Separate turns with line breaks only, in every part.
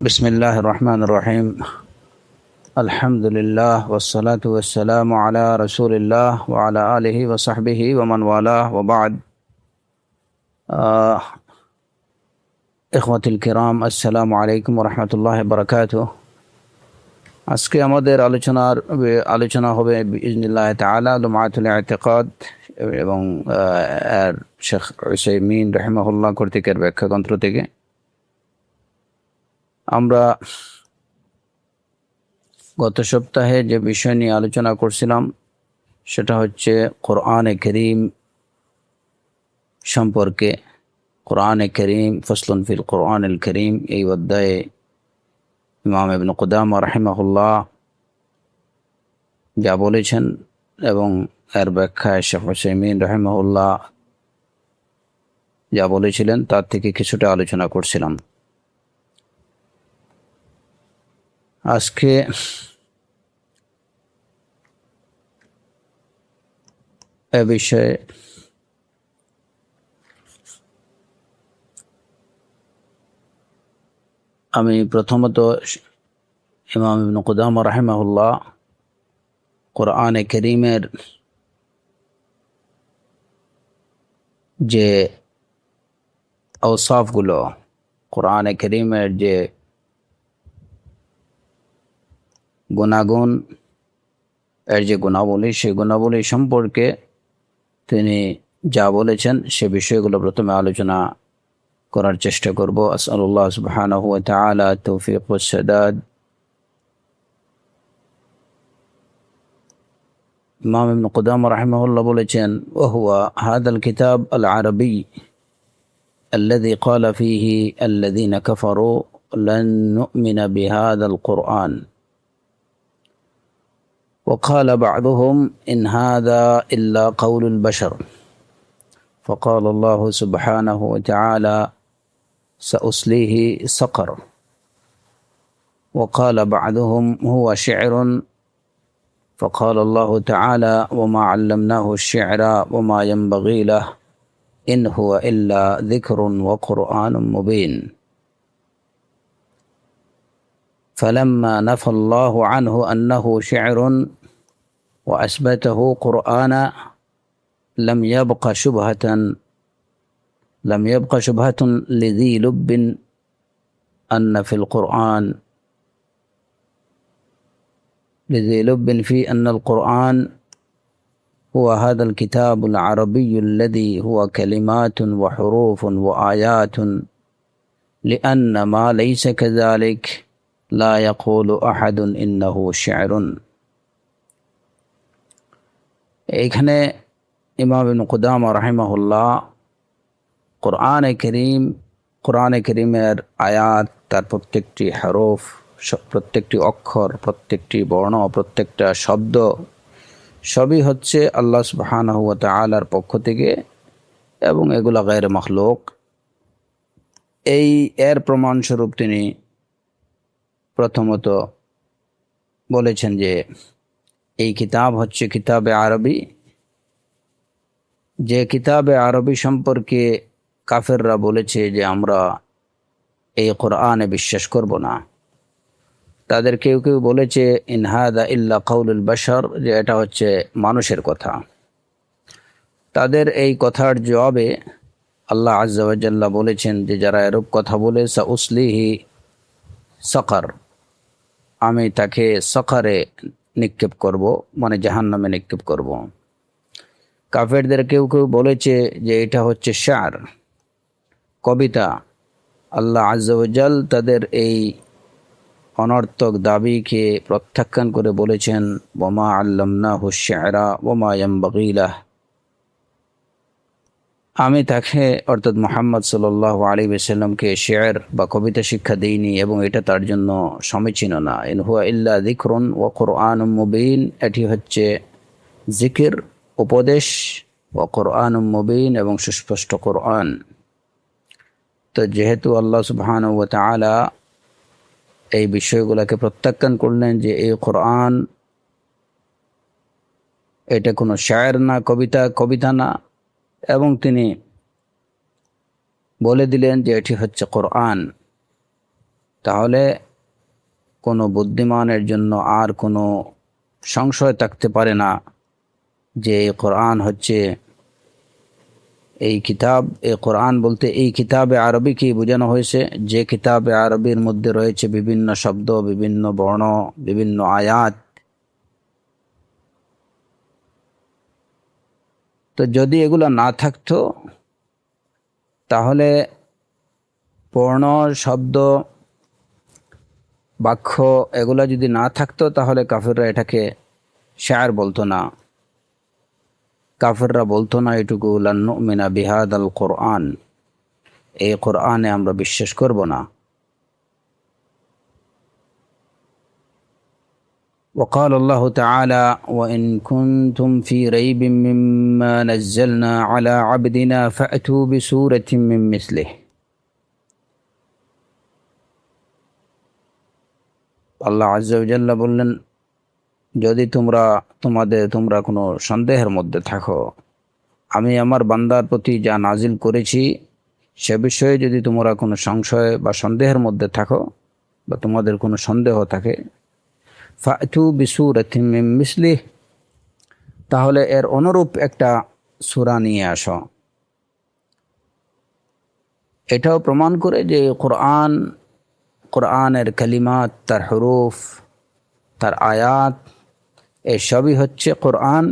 بسم الله الرحمن الرحيم. الحمد لله والصلاة والسلام على رسول الله وعلى آله وصحبه ومن والاه وبعد. إخوتي الكرام السلام عليكم ورحمة الله وبركاته. আজকে আমাদের আলোচনা হবে বিইজনিল্লাহ তাআলা লুমাতুল ইতিকাদ এবং শেখ উসাইমিন রাহিমাহুল্লাহ কর্তৃকের ব্যাখ্যা গ্রন্থ থেকে। আমরা গত সপ্তাহে যে বিষয় নিয়ে আলোচনা করছিলাম সেটা হচ্ছে কোরআনে কারীম সম্পর্কে। কোরআনে কারীম ফসলুন ফিল কোরআনিল কারীম, এই অধ্যায়ে ইমাম ইবনে কুদামা রাহিমাহুল্লাহ যা বলেছেন এবং এর ব্যাখ্যায় শেখ উসাইমিন রাহিমাহুল্লাহ যা বলেছিলেন তার থেকে কিছুটা আলোচনা করছিলাম। আজকে এ বিষয়ে আমি প্রথমত ইমাম ইবনে কুদামা রাহিমাহুল্লাহ কোরআনে কারীমের যে আওসাফগুলো, কোরআনে কারীমের যে গুণাগুণ, এর যে গুণাবলী, সেই গুণাবলী সম্পর্কে তিনি যা বলেছেন সে বিষয়গুলো প্রথমে আলোচনা করার চেষ্টা করব। আসআলুল্লাহ সুবহানাহু ওয়া তাআলা তৌফিক ওয়াস সাদাদ। ইমাম ইবনে কুদামা রাহিমাহুল্লাহ বলেছেন, ওয়া হুয়া হাদাল কিতাব আল আরবি الذي قال فيه الذين كفروا لن نؤمن بهذا القرآن وقال بعضهم إن هذا إلا قول البشر فقال الله سبحانه وتعالى سأصليه سقر وقال بعضهم هو شعر فقال الله تعالى وما علمناه الشعر وما ينبغي له إن هو إلا ذكر وقرآن مبين فلما نفى الله عنه أنه شعر وأثبته قرآنا لم يبق شبهة لذي لب أن في القرآن في أن القرآن هو هذا الكتاب العربي الذي هو كلمات وحروف وآيات لأن ما ليس كذلك لا يقول أحد إنه شعر। এখানে ইমাম ইবনে কুদামা রাহিমাহুল্লাহ কোরআনে কারীমের আয়াত, তার প্রত্যেকটি হরফ, প্রত্যেকটি অক্ষর, প্রত্যেকটি বর্ণ, প্রত্যেকটা শব্দ সবই হচ্ছে আল্লাহ সুবহানাহু ওয়া তাআলার পক্ষ থেকে এবং এগুলা গায়র মাখলুক। এর প্রমাণস্বরূপ তিনি প্রথমত বলেছেন যে এই কিতাব হচ্ছে কিতাবে আরবি, যে কিতাবে আরবি সম্পর্কে কাফেররা বলেছে যে আমরা এই কোরআনে বিশ্বাস করব না। তাদের কেউ কেউ বলেছে ইন হাদা ইল্লা কাউলুল বাশার, যে এটা হচ্ছে মানুষের কথা। তাদের এই কথার জবাবে আল্লাহ আযজা ওয়া জাল্লা বলেছেন যে যারা এরূপ কথা বলে সাউসলিহি সাকার, আমি তাকে সাকারে নিক্ষেপ করব, মানে জাহান্নামে নিক্ষেপ করব। কাফেরদের কেউ কেউ বলেছে যে এটা হচ্ছে শার, কবিতা। আল্লাহ আযজা ওয়া জাল তাদের এই অনর্থক দাবিকে প্রত্যাখ্যান করে বলেছেন ওয়ামা আল্লামনাহু শি'রা ওয়ামা ইয়ানবাগী লাহ, আমি তাকে অর্থাৎ মুহাম্মদ সাল্লাল্লাহু আলাইহি ওয়াসাল্লামকে শি'র বা কবিতা শিক্ষা দেইনি এবং এটা তার জন্য সমীচীন না। ইন হুয়া ইল্লা যিকরুন ওয়া কুরআনুম মুবিন, এটি হচ্ছে জিকির, উপদেশ, ওয়া কুরআনুম মুবিন এবং সুস্পষ্ট কোরআন। তো যেহেতু আল্লাহ সুবহানাহু ওয়া তাআলা এই বিষয়গুলোকে প্রত্যাখ্যান করলেন যে এই কোরআন এটা কোনো শায়ের না, কবিতা না, এবং তিনি বলে দিলেন যে এটি হচ্ছে কোরআন, তাহলে কোনো বুদ্ধিমানের জন্য আর কোনো সংশয় থাকতে পারে না যে এই কোরআন হচ্ছে এই কিতাব। এই কোরআন বলতে এই কিতাবে আরবিকে বোঝানো হয়েছে, যে কিতাবে আরবির মধ্যে রয়েছে বিভিন্ন শব্দ, বিভিন্ন বর্ণ, বিভিন্ন আয়াত। তো যদি এগুলো না থাকতো, তাহলে বর্ণ, শব্দ, বাক্য এগুলা যদি না থাকতো, তাহলে কাফিররা এটাকে শায়র বলতো না। কাফিররা বলতো না এটুকু, লান নুমিনা বিহাদাল কোরআন, এই কোরআনে আমরা বিশ্বাস করব না। وقال الله تعالى وإن كنتم في ريب مما نزلنا على عبدنا فأتوا بسورة من مثله। আল্লাহ আজ্জা ওয়া জাল্লা বললেন, যদি তোমরা কোনো সন্দেহের মধ্যে থাকো, আমি আমার বান্দার প্রতি যা নাজিল করেছি সে বিষয়ে যদি তোমরা কোনো সংশয় বা সন্দেহের মধ্যে থাকো, বা তোমাদের কোনো সন্দেহ থাকে, ফাতু বিসূরাতিন মিন মিসলিহ, তাহলে এর অনুরূপ একটা সূরা নিয়ে আসো। এটাও প্রমাণ করে যে কোরআনের কালিমাত, তার হরুফ, তার আয়াত, এসবই হচ্ছে কোরআন,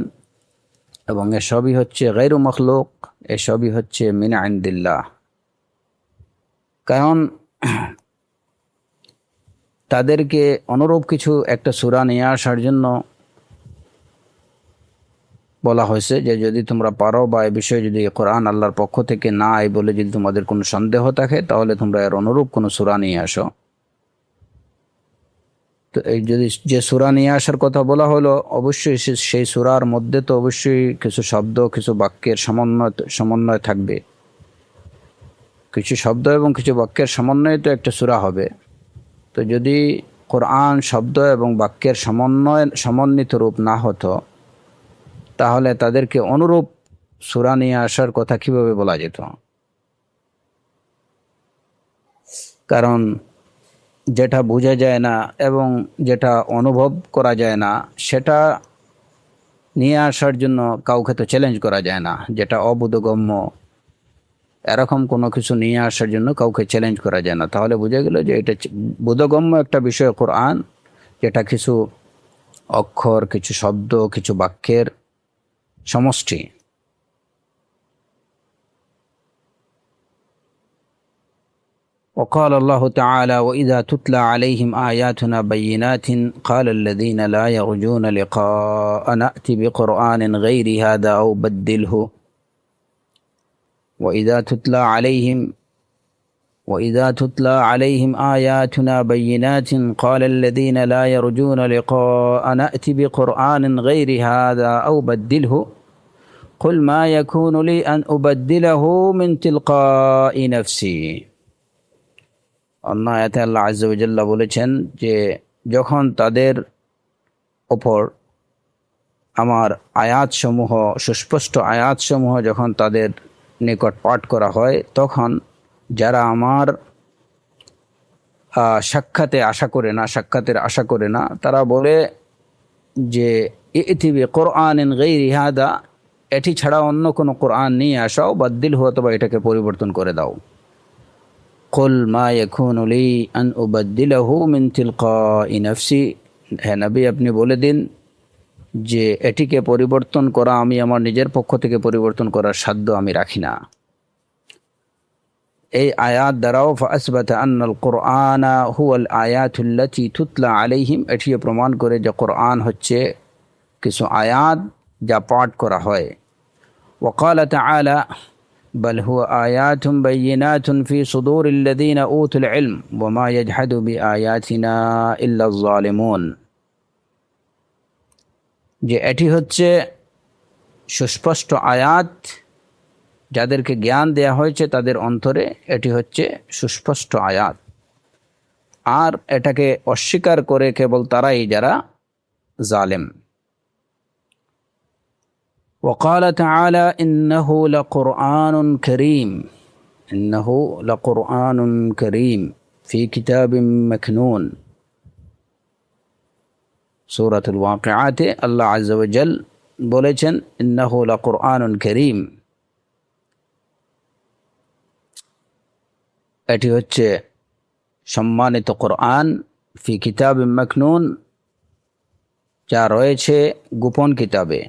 এবং এসবই হচ্ছে গায়রু মখলুক, এসবই হচ্ছে মিন ইনদিল্লাহ। কারণ তাদেরকে অনুরূপ কিছু একটা সূরা নিয়ে আসার জন্য বলা হয়েছে যে যদি তোমরা পারো, বা এ বিষয়ে যদি কোরআন আল্লাহর পক্ষ থেকে না এই বলে যদি তোমাদের কোনো সন্দেহ থাকে, তাহলে তোমরা এর অনুরূপ কোনো সূরা নিয়ে আসো। তো এই যদি যে সূরা নিয়ে আসার কথা বলা হলো, অবশ্যই সেই সূরার মধ্যে তো অবশ্যই কিছু শব্দ, কিছু বাক্যের সমন্বয় থাকবে। কিছু শব্দ এবং কিছু বাক্যের সমন্বয়ে তো একটা সূরা হবে। তো যদি কোরআন শব্দ এবং বাক্যের সমন্বিত রূপ না হতো, তাহলে তাদেরকে অনুরূপ সূরা নিয়ে আসার কথা কিভাবে বলা যেত? কারণ যেটা বোঝা যায় না এবং যেটা অনুভব করা যায় না, সেটা নিয়ে আসার জন্য কাউকে তো চ্যালেঞ্জ করা যায় না। যেটা অবোধগম্য, এরকম কোনো কিছু নিয়ে আসার জন্য কাউকে চ্যালেঞ্জ করা যায় না। তাহলে বোঝা গেল যে এটা বোধগম্য একটা বিষয় কোরআন, যেটা কিছু অক্ষর, কিছু শব্দ, কিছু বাক্যের সমষ্টি। وقال الله تعالى وإذا تتلى عليهم آياتنا بينات قال الذين لا يرجون لقاء نأتي بقرآن غير هذا أو بدله وإذا تتلى عليهم آياتنا بينات قال الذين لا يرجون لقاء نأتي بقرآن غير هذا أو بدله قل ما يكون لي أن أبدله من تلقاء نفسي। অন্য আয়াতে আল্লাহ আজ্জা ওয়া জাল্লা বলেছেন যে যখন তাদের ওপর আমার আয়াতসমূহ, সুস্পষ্ট আয়াতসমূহ যখন তাদের নিকট পাঠ করা হয়, তখন যারা আমার সাক্ষাতের আশা করে না, তারা বলে যে ইতি বিকুরআনিন গায়রি হাদা, এটি ছাড়া অন্য কোনো কোরআন নিয়ে আসাও, বাদদিল হো, অথবা এটাকে পরিবর্তন করে দাও। কুল মা ইয়াকুনু লি আন উবাদদিলাহু মিন তিলকাই নাফসি, হে নবী আপনি বলে দিন যে এটিকে পরিবর্তন করা আমি আমার নিজের পক্ষ থেকে পরিবর্তন করার সাধ্য আমি রাখি না। এই আয়াত দ্বারাও ফাসবাতা আন্নাল কুরআনা হুয়াল আয়াতুল্লাতী তুতলা আলাইহিম, এটি প্রমাণ করে যে কোরআন হচ্ছে কিছু আয়াত যা পাঠ করা হয়। ওয়াকালা তাআলা বল হুয়া আয়াতুম বাইয়িনাতুন ফি সুদুরিল্লাযীনা উতুল ইলম ওয়া মা ইয়াজহাদু বিআয়াতিনা ইল্লায যালিমুন, যে এটি হচ্ছে সুস্পষ্ট আয়াত, যাদেরকে জ্ঞান দেয়া হয়েছে তাদের অন্তরে এটি হচ্ছে সুস্পষ্ট আয়াত, আর এটাকে অস্বীকার করে কেবল তারাই যারা জালেম। وقال تعالى إنه لقرآن كريم ফি কিতাবিম মাকনুন। সূরাতুল ওয়াকিআতে আল্লাহ আযজা ওয়া জাল বলেছেন ইন্নাহু লাকুরআনুন কারীম। এটি হচ্ছে সম্মানিত কোরআন, ফি কিতাবিম মাকনুন, যা রয়েছে গোপন কিতাবে।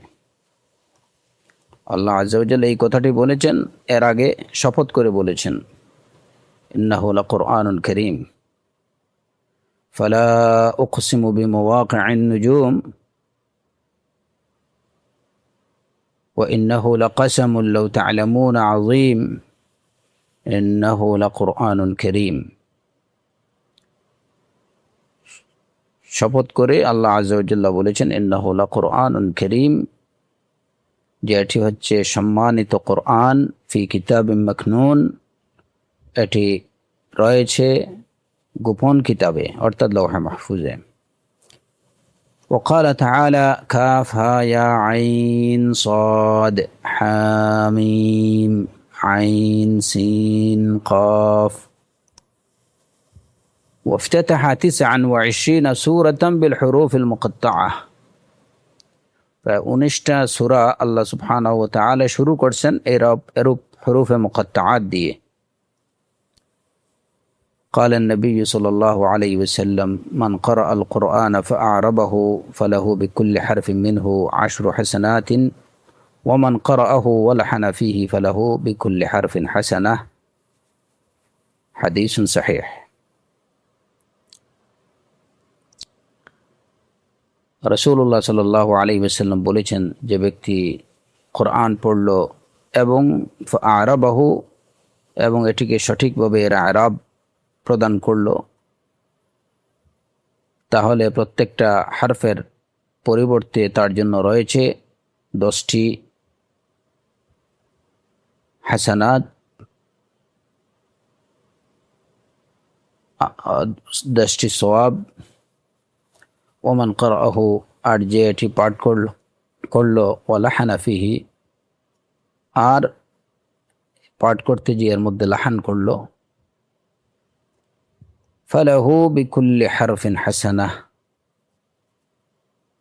আল্লাহ আযজা ওয়া জাল এই কথাটি বলেছেন, এর আগে শপথ করে বলেছেন ইন্নাহু লাকুরআনুন কারীম। ফালা উকসিমু বিমাওয়াকি'ন নুজুম ওয়া ইন্নাহু লাকাসামুন লাউ তা'লামুনা আযীম ইন্নাহু লাকুরআনুন কারীম। শপথ করে আল্লাহ আযজা ওয়া জাল্লা বলেছেন ইন্নাহু লাকুরআনুন কারীম, যেটি হচ্ছে সম্মানিত কোরআন, ফি কিতাবিম মাকনুন, এটি রয়েছে গোপন কিতাবে অর্থাৎ লৌহে মাহফুজে। وقال تعالى كافها يا عين صاد حاميم عين سين قاف وافتتح 29 سورة بالحروف المقطعة। 19টা সূরা আল্লাহ সুবহানাহু ওয়া তাআলা শুরু করছেন এরূপ হরুফে মুকাত্তাআত দিয়ে। قال النبي صلى الله عليه وسلم من قرأ القرآن فأعربه فله بكل حرف منه 10 حسنات ومن قرأه ولحن فيه فله بكل حرف حسنة। حديث صحيح। রাসূলুল্লাহ সাল্লাল্লাহু আলাইহি ওয়াসাল্লাম বলেছেন, যে ব্যক্তি কোরআন পড়ল এবং আ'রাবাহু, এবং এটিকে সঠিকভাবে এর আ'রাব প্রদান করল, তাহলে প্রত্যেকটা হারফের পরিবর্তে তার জন্য রয়েছে 10টি হাসানাত, 10টি সওয়াব। ওমান ক্বরাআহু, আর যে এটি পাঠ করলো ওয়ালাহানা ফিহি, আর পাঠ করতে যে এর মধ্যে লাহান করলো, ফালাহু বিকুল্লি হারফিন হাসানাহ,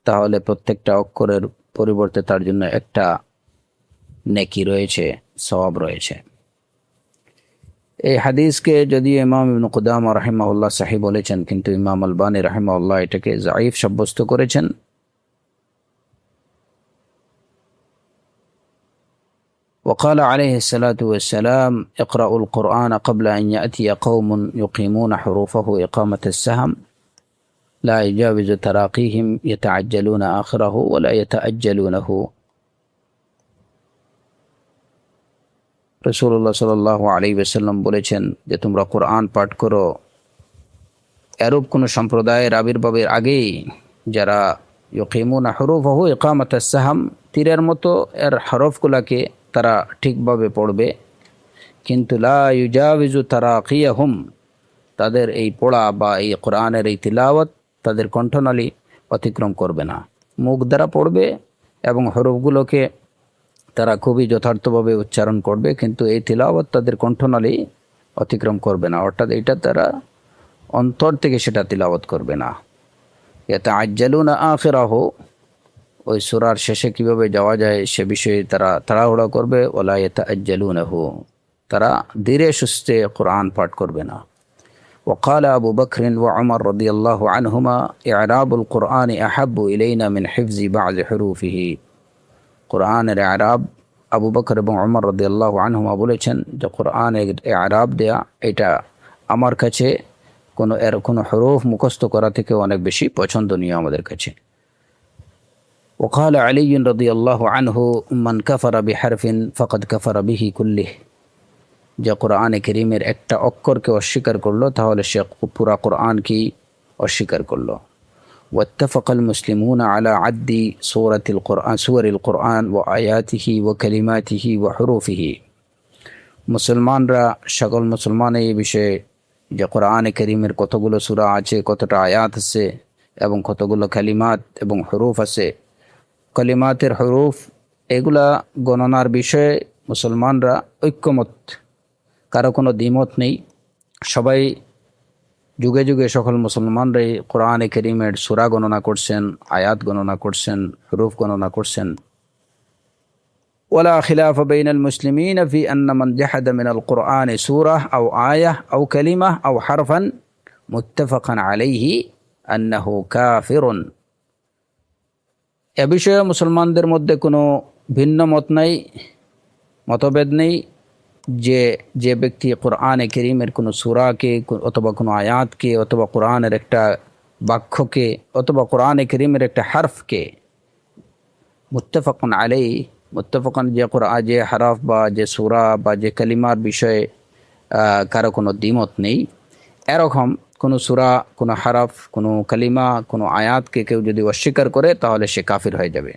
তাহলে প্রত্যেকটা অক্ষরের পরিবর্তে তার জন্য একটা নেকি রয়েছে, সওয়াব রয়েছে। এই হাদিসকে যদিও ইমাম ইবনে কুদামা রাহিমাহুল্লাহ সহিহ বলেছেন, কিন্তু ইমাম আলবানী রাহিমাহুল্লাহ এটাকে যায়ীফ সাব্যস্ত করেছেন। وقال عليه الصلاة والسلام اقرأوا القرآن قبل أن يأتي قوم يقيمون حروفه إقامة السهم لا يجاوز تراقيهم يتعجلون آخره ولا يتأجلونه। রাসূলুল্লাহ সাল্লাল্লাহু আলাইহি ওয়াসাল্লাম বলেছেন যে তোমরা কোরআন পাঠ করো এরূপ কোন সম্প্রদায়ের আবির্ভাবের আগেই, যারা ইউকিমুনা হুরুফাহু ইকামাতাস সাহাম, তীরের মতো এর হরফগুলোকে তারা ঠিকভাবে পড়বে, কিন্তু লা ইউজাবিজু তারাকিয়াহুম, তাদের এই পড়া বা এই কোরআনের এই তিলাওয়াত তাদের কণ্ঠনালী অতিক্রম করবে না। মুখ দ্বারা পড়বে এবং হরফগুলোকে তারা খুবই যথার্থভাবে উচ্চারণ করবে, কিন্তু এই তিলাওয়াত তাদের কণ্ঠনালী অতিক্রম করবে না, অর্থাৎ এটা তারা অন্তর থেকে সেটা তিলাওয়াত করবে না। ইয়াতাআজ্জালুনা আখিরাহু, ওই সূরার শেষে কিভাবে যাওয়া যায় সে বিষয়ে তারা তাড়াহুড়া করবে। ওয়ালা ইয়াতাআজ্জালুনাহু, তারা ধীরে সুস্থে কোরআন পাঠ করবে না। وقال أبو بكر وعمر رضي الله عنهما إعراب القرآن أحب إلينا من حفظ بعض حروفه। কোরআনের ইআরাব, আবু বকর এবং উমর রাদিয়াল্লাহু আনহুমা বলেছেন যে কোরআনের ইআরাব দেয়া এটা আমার কাছে কোনো হরফ মুখস্থ করা থেকে অনেক বেশি পছন্দনীয় আমাদের কাছে। وقال علي رضي الله عنه من كفر بحرف فقد كفر به كله। যে কোরআনে কারীমের একটা অক্ষরকে অস্বীকার করলো তাহলে সে পুরা কোরআনকেই অস্বীকার করলো। واتفق المسلمون على عد سور القرآن وآياته وكلماته وحروفه। মুসলমানরা, সকল মুসলমান এই বিষয়ে যে কোরআনে কারীমের কতগুলো সূরা আছে, কতটা আয়াত আছে এবং কতগুলো কালিমাত এবং হরুফ আছে, কালিমাতের হরুফ এগুলা গণনার বিষয়ে মুসলমানরা ঐক্যমত, কারো কোনো দ্বিমত নেই। সবাই যুগে যুগে সকল মুসলমানরাই কোরআনে কারীমের সূরা গণনা করছেন, আয়াত গণনা করছেন, হুরুফ গণনা করছেন। ওয়ালা খিলাফা বাইনাল মুসলিমিন ফি আন্না মান জাহাদা মিনাল কুরআনি সূরা আও আয়াহ আও কালিমাহ আও হারফান মুত্তাফাকান আলাইহি আন্নাহু কাফিরুন। এ বিষয়ে মুসলমানদের মধ্যে কোনো ভিন্ন মত নাই, মতভেদ নেই যে যে ব্যক্তি কোরআনে কারীমের কোনো সূরাকে অথবা কোনো আয়াতকে অথবা কোরআনের একটা বাক্যকে অথবা কোরআনে কারীমের একটা হারফকে মুত্তাফাকুন আলাইহি, মুত্তাফাকুন যে হরফ বা যে সূরা বা যে কালিমার বিষয়ে কারো কোনো দ্বিমত নেই, এরকম কোনো সূরা, কোনো হরফ, কোনো কালিমা, কোনো আয়াতকে কেউ যদি অস্বীকার করে তাহলে সে কাফির হয়ে যাবে।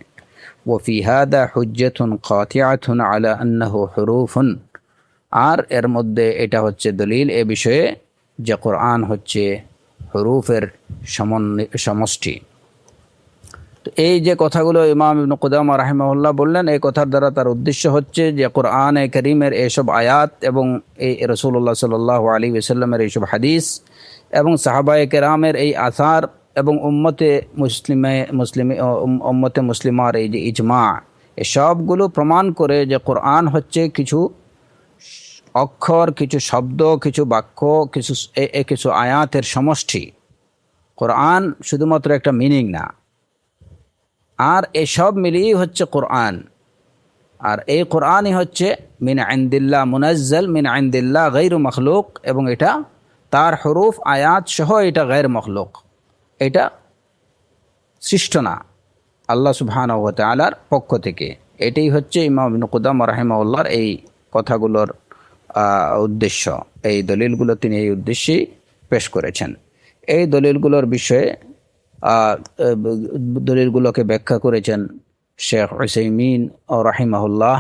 ওয়াফি হাদা হুজ্জাতুন কাতিআতুন আলা আন্নাহু হুরুফুন, আর এর মধ্যে এটা হচ্ছে দলিল এ বিষয়ে যে কোরআন হচ্ছে হুরুফের সমষ্টি। তো এই যে কথাগুলো ইমাম ইবনে কুদামা রাহিমাহুল্লাহ বললেন, এই কথার দ্বারা তার উদ্দেশ্য হচ্ছে যে কোরআনে কারীমের এইসব আয়াত এবং এই রাসূলুল্লাহ সাল্লাল্লাহু আলাইহি ওয়াসাল্লামের এইসব হাদিস এবং সাহাবায়ে কেরামের এই আসার এবং উম্মতে মুসলিমার এই যে ইজমা, এসবগুলো প্রমাণ করে যে কোরআন হচ্ছে কিছু অক্ষর, কিছু শব্দ, কিছু বাক্য, কিছু আয়াতের সমষ্টি। কোরআন শুধুমাত্র একটা মিনিং না, আর এসব মিলিয়েই হচ্ছে কোরআন। আর এই কোরআনই হচ্ছে মিন ইনদিল্লাহ, মুনাজ্জাল মিন ইনদিল্লাহ, গায়রু মখলুক, এবং এটা তার হুরুফ আয়াত সহ এটা গায়র মখলুক, এটা সৃষ্ট না, আল্লাহ সুবহানাহু ওয়া তাআলার পক্ষ থেকে। এটাই হচ্ছে ইমাম ইবনে কুদামা রাহিমাহুল্লাহর এই কথাগুলোর উদ্দেশ্য। এই দলিলগুলো তিনি এই উদ্দেশ্যেই পেশ করেছেন। এই দলিলগুলোর বিষয়ে দলিলগুলোকে ব্যাখ্যা করেছেন শেখ উসাইমিন রাহিমাহুল্লাহ।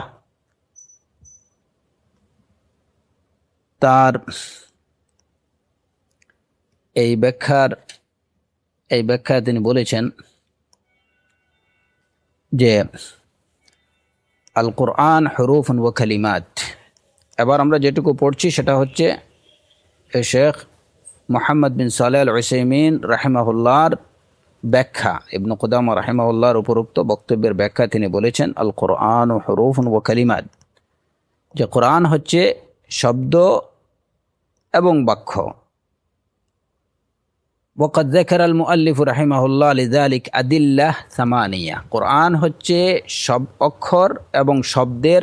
তার এই ব্যাখ্যায় তিনি বলেছেন যে আল কোরআন হুরুফুন ওয়া কালিমাত। এবার আমরা যেটুকু পড়ছি সেটা হচ্ছে শেখ মুহাম্মদ বিন সালেহ আল উসাইমিন রাহিমাহুল্লাহর ব্যাখ্যা, ইবনে কুদামা রাহিমাহুল্লাহর উপরোক্ত বক্তব্যের ব্যাখ্যা তিনি বলেছেন আল কোরআন হুরুফুন ওয়া কালিমাত, যে কোরআন হচ্ছে শব্দ এবং বাক্য। ওয়াকাদ যাকারা আল মুআল্লিফ রাহিমাহুল্লাহ লিযালিক আদিল্লাহ সামানিয়া, কোরআন হচ্ছে সব অক্ষর এবং শব্দের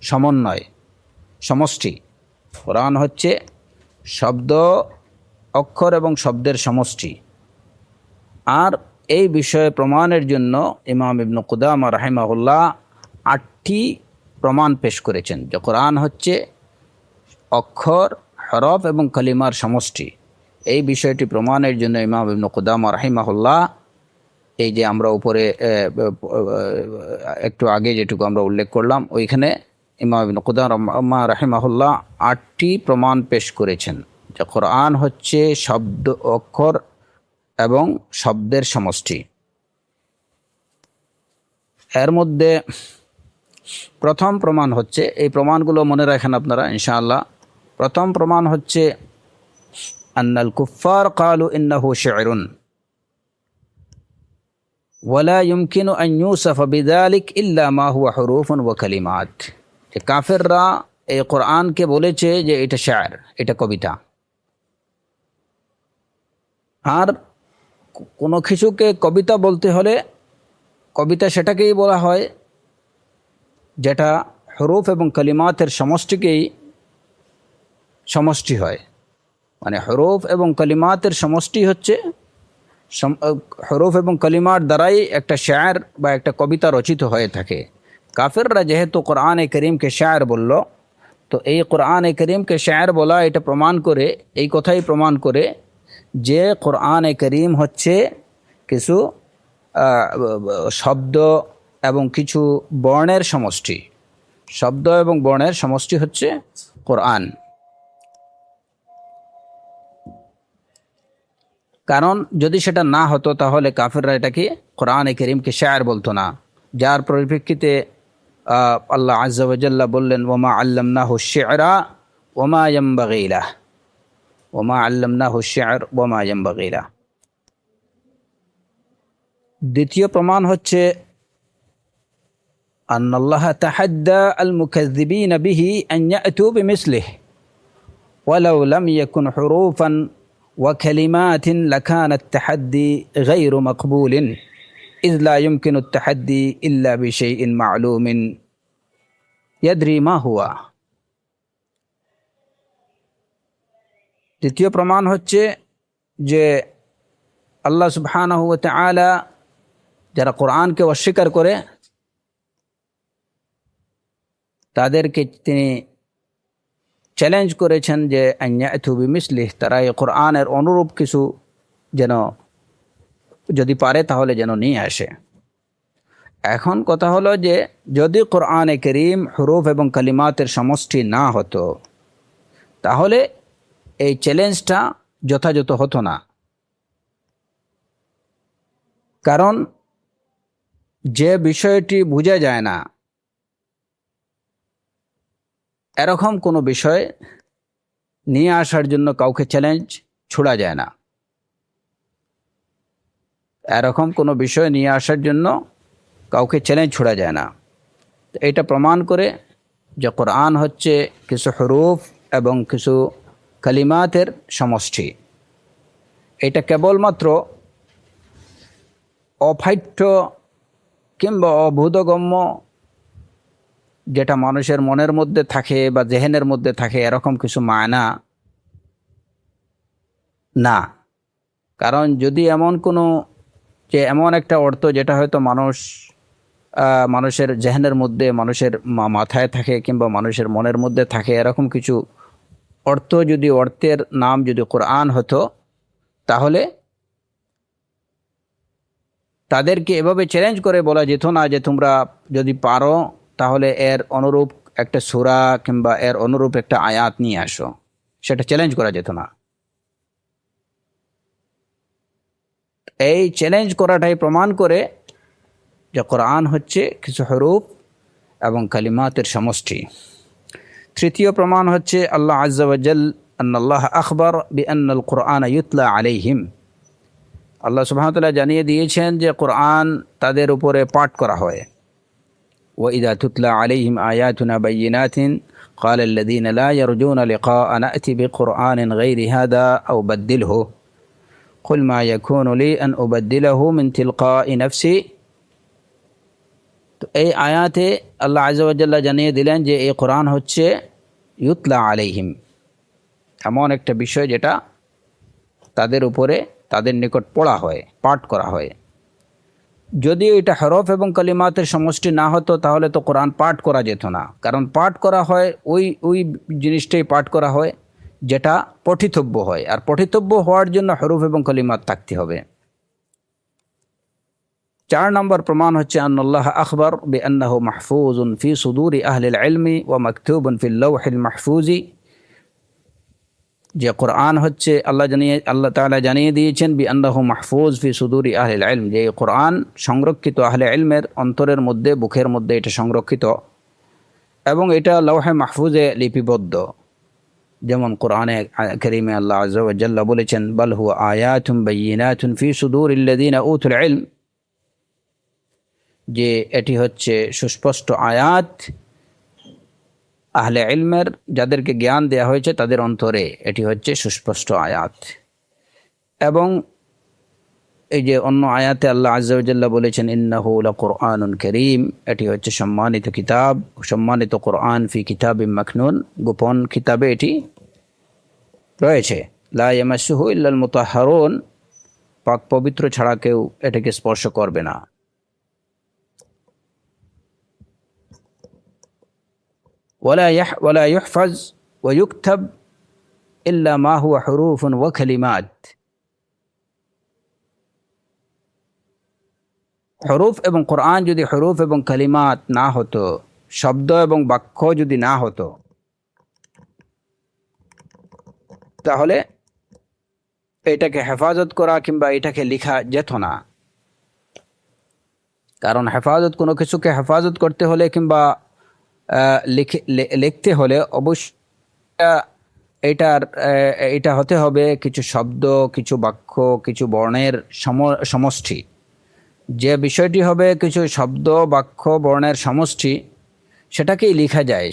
সমন্বয়, সমষ্টি। কোরআন হচ্ছে শব্দ, অক্ষর এবং শব্দের সমষ্টি। আর এই বিষয়ে প্রমাণের জন্য ইমাম ইবনে কুদামা রাহিমাহুল্লাহ 8টি প্রমাণ পেশ করেছেন যে কোরআন হচ্ছে অক্ষর, হরফ এবং কালিমার সমষ্টি। এই বিষয়টি প্রমাণের জন্য ইমাম ইবনে কুদামা রাহিমাহুল্লাহ, এই যে আমরা উপরে একটু আগে যেটুকু আমরা উল্লেখ করলাম, ওইখানে ইমাম ইবনে কুদামা রাহিমাহুল্লাহ 8টি প্রমাণ পেশ করেছেন যে কোরআন হচ্ছে শব্দ, অক্ষর এবং শব্দের সমষ্টি। এর মধ্যে প্রথম প্রমাণ হচ্ছে, এই প্রমাণগুলো মনে রাখেন আপনারা ইনশাআল্লাহ। প্রথম প্রমাণ হচ্ছে আন্নাল কুফার ক্বালু ইন্নাহু শি'রুন ওয়ালা ইউমকিনু আন ইউসাফা বিযালিক ইল্লা মা হুয়া হুরুফুন ওয়া কালিমাত। যে কাফেররা এই কোরআনকে বলেছে যে এটা শায়র, এটা কবিতা। আর কোনো কিছুকে কবিতা বলতে হলে কবিতা সেটাকেই বলা হয় যেটা হুরুফ এবং কালিমাতের সমষ্টিকেই সমষ্টি হয়। মানে হুরুফ এবং কালিমাতের সমষ্টি হচ্ছে, হুরুফ এবং কালিমার দ্বারাই একটা শায়র বা একটা কবিতা রচিত হয়ে থাকে। কাফেররা যেহেতু কোরআনে করিমকে শায়র বলল, তো এই কোরআনে করিমকে শায়র বলা এটা প্রমাণ করে, এই কথাই প্রমাণ করে যে কোরআনে করিম হচ্ছে কিছু শব্দ এবং কিছু বর্ণের সমষ্টি। শব্দ এবং বর্ণের সমষ্টি হচ্ছে কোরআন। কারণ যদি সেটা না হতো তাহলে কাফেররা এটাকে কোরআনে করিমকে শায়র বলতো না, যার পরিপ্রেক্ষিতে আল্লাহ আজ্জা ওয়া জাল্লা বললেন ওয়ামা আল্লামনাহু শি'রা ওয়ামা ইয়ানবাগি লাহ ওমা আল্লামনাহু শি'r ওমা ইয়ানবাগী লাহু। দ্বিতীয় প্রমাণ হচ্ছে আন্নাল্লাহ তাহাদ্দা আল মুকাজ্জিবিনা বিহি আন ইয়াতু বিমিসলিহি ওয়ালাউ লাম ইয়াকুন হুরুফান ওয়া কালিমাতিন লাকানা আত-তাহাদ্দি গায়রু মাকবুলিন ইয লা ইয়ুমকিনু আত-তাহাদ্দি ইল্লা বিশাইইন মা'লুমিন ইয়াদরি মা হুয়া। দ্বিতীয় প্রমাণ হচ্ছে যে আল্লাহ সুবহানাহু ওয়া তাআলা যারা কোরআনকে অস্বীকার করে তাদেরকে তিনি চ্যালেঞ্জ করেছেন যে আইয়াতু বিমিসলিহি, তারা এই কোরআনের অনুরূপ কিছু যেন যদি পারে তাহলে যেন নিয়ে আসে। এখন কথা হলো যে যদি কোরআনে কারীম হুরুফ এবং কালিমাতের সমষ্টি না হতো তাহলে এই চ্যালেঞ্জটা যথাযথ হতো না। কারণ যে বিষয়টি বোঝা যায় না এরকম কোনো বিষয় নিয়ে আসার জন্য কাউকে চ্যালেঞ্জ ছোড়া যায় না। এরকম কোনো বিষয় নিয়ে আসার জন্য কাউকে চ্যালেঞ্জ ছোড়া যায় না। এটা প্রমাণ করে যে কোরআন হচ্ছে কিছু হুরুফ এবং কিছু কালিমাতের সমষ্টি। এটা কেবলমাত্র অপাঠ্য কিংবা অবোধগম্য যেটা মানুষের মনের মধ্যে থাকে বা জেহেনের মধ্যে থাকে এরকম কিছু মায়না না। কারণ যদি এমন কোনো যে এমন একটা অর্থ যেটা হয়তো মানুষের জেহেনের মধ্যে, মানুষের মাথায় থাকে কিংবা মানুষের মনের মধ্যে থাকে, এরকম কিছু অর্থ যদি অর্থের নাম যদি কোরআন হতো তাহলে তাদেরকে এভাবে চ্যালেঞ্জ করে বলা যেত না যে তোমরা যদি পারো তাহলে এর অনুরূপ একটা সূরা কিংবা এর অনুরূপ একটা আয়াত নিয়ে আসো, সেটা চ্যালেঞ্জ করা যেত না। এই চ্যালেঞ্জ করাটাই প্রমাণ করে যে কোরআন হচ্ছে কিছু হুরুফ এবং কালিমাতের সমষ্টি। তৃতীয় প্রমাণ হচ্ছে আল্লাহ আযজা ওয়া জাল আন্নাল্লাহ আখবার বিআন্নাল কুরআন ইউতলা আলাইহিম। আল্লাহ সুবহানাহু ওয়া তাআলা জানিয়ে দিয়েছেন যে কোরআন তাদের উপরে পাঠ করা হয়। وإذا تتلى عليهم آياتنا بينات قال الذين لا يرجون لقاءنا نأتي بقرآن غير هذا أو بدله قل ما يكون لي أن أبدله من تلقاء نفسي। তো এই আয়াতে আল্লাহ আযজা ওয়া জাল্লা জানিয়ে দিলেন যে এই কোরআন হচ্ছে ইউতলা আলাইহিম, এমন একটা বিষয় যেটা তাদের উপরে তাদের নিকট পড়া হয়, পাঠ করা হয়। যদি এটা হরফ এবং কালিমাতের সমষ্টি না হতো তাহলে তো কোরআন পাঠ করা যেত না। কারণ পাঠ করা হয় ওই জিনিসটাই পাঠ করা হয় যেটা পঠিতব্য হয়, আর পঠিতব্য হওয়ার জন্য হরফ এবং কালিমাত থাকতে হবে। 4 নম্বর প্রমাণ হচ্ছে আন্নাল্লাহ আখবার বিআন্নাহু মাহফুজুন ফি সুদুরি আহলিল ইলমি ওয়া মাকতুবুন ফিল লাওহিল মাহফুজি। যে কোরআন হচ্ছে আল্লাহ তাআলা জানিয়ে দিয়েছেন বিআন্নাহু মাহফুজ ফি সুদুরি আহলিল ইলম, যে কোরআন সংরক্ষিত আহলে ইলমের অন্তরের মধ্যে, বুকের মধ্যে এটা সংরক্ষিত এবং এটা লাওহে মাহফুজে লিপিবদ্ধ। যেমন কোরআনে কারীমে আল্লাহ আযজা ওয়া জাল্লা বলেছেন বাল হুয়া আয়াতুন বাইয়িনাতুন ফি সুদুরিল্লাযিনা উতুল ইলম, যে এটি হচ্ছে সুস্পষ্ট আয়াত আহলে ইলমের, যাদেরকে জ্ঞান দেয়া হয়েছে তাদের অন্তরে এটি হচ্ছে সুস্পষ্ট আয়াত। এবং এই যে অন্য আয়াতে আল্লাহ আযজা ওয়া জাল্লা বলেছেন ইন্নাহু লাকুরআনুন কারীম, এটি হচ্ছে সম্মানিত কিতাব, সম্মানিত কোরআন ফি কিতাবিম মাকনুন, গোপন কিতাবে এটি রয়েছে। লা ইয়ামাসসুহু ইল্লাল মুতাহহারুন, পাক পবিত্র ছাড়া কেউ এটাকে স্পর্শ করবে না। ولا يحفظ ويكتب إلا ما هو حروف وكلمات। হরুফ এবং কোরআন যদি হরুফ এবং কালিমাত না হতো, শব্দ এবং বাক্য যদি না হতো, তাহলে এটাকে হেফাজত করা কিংবা এটাকে লেখা যেত না। কারণ হেফাজত, কোনো কিছুকে হেফাজত করতে হলে কিংবা লিখতে হলে অবশ্যই এটা হতে হবে কিছু শব্দ, কিছু বাক্য, কিছু বর্ণের সমষ্টি। যে বিষয়টি হবে কিছু শব্দ, বাক্য, বর্ণের সমষ্টি, সেটাকেই লেখা যায়,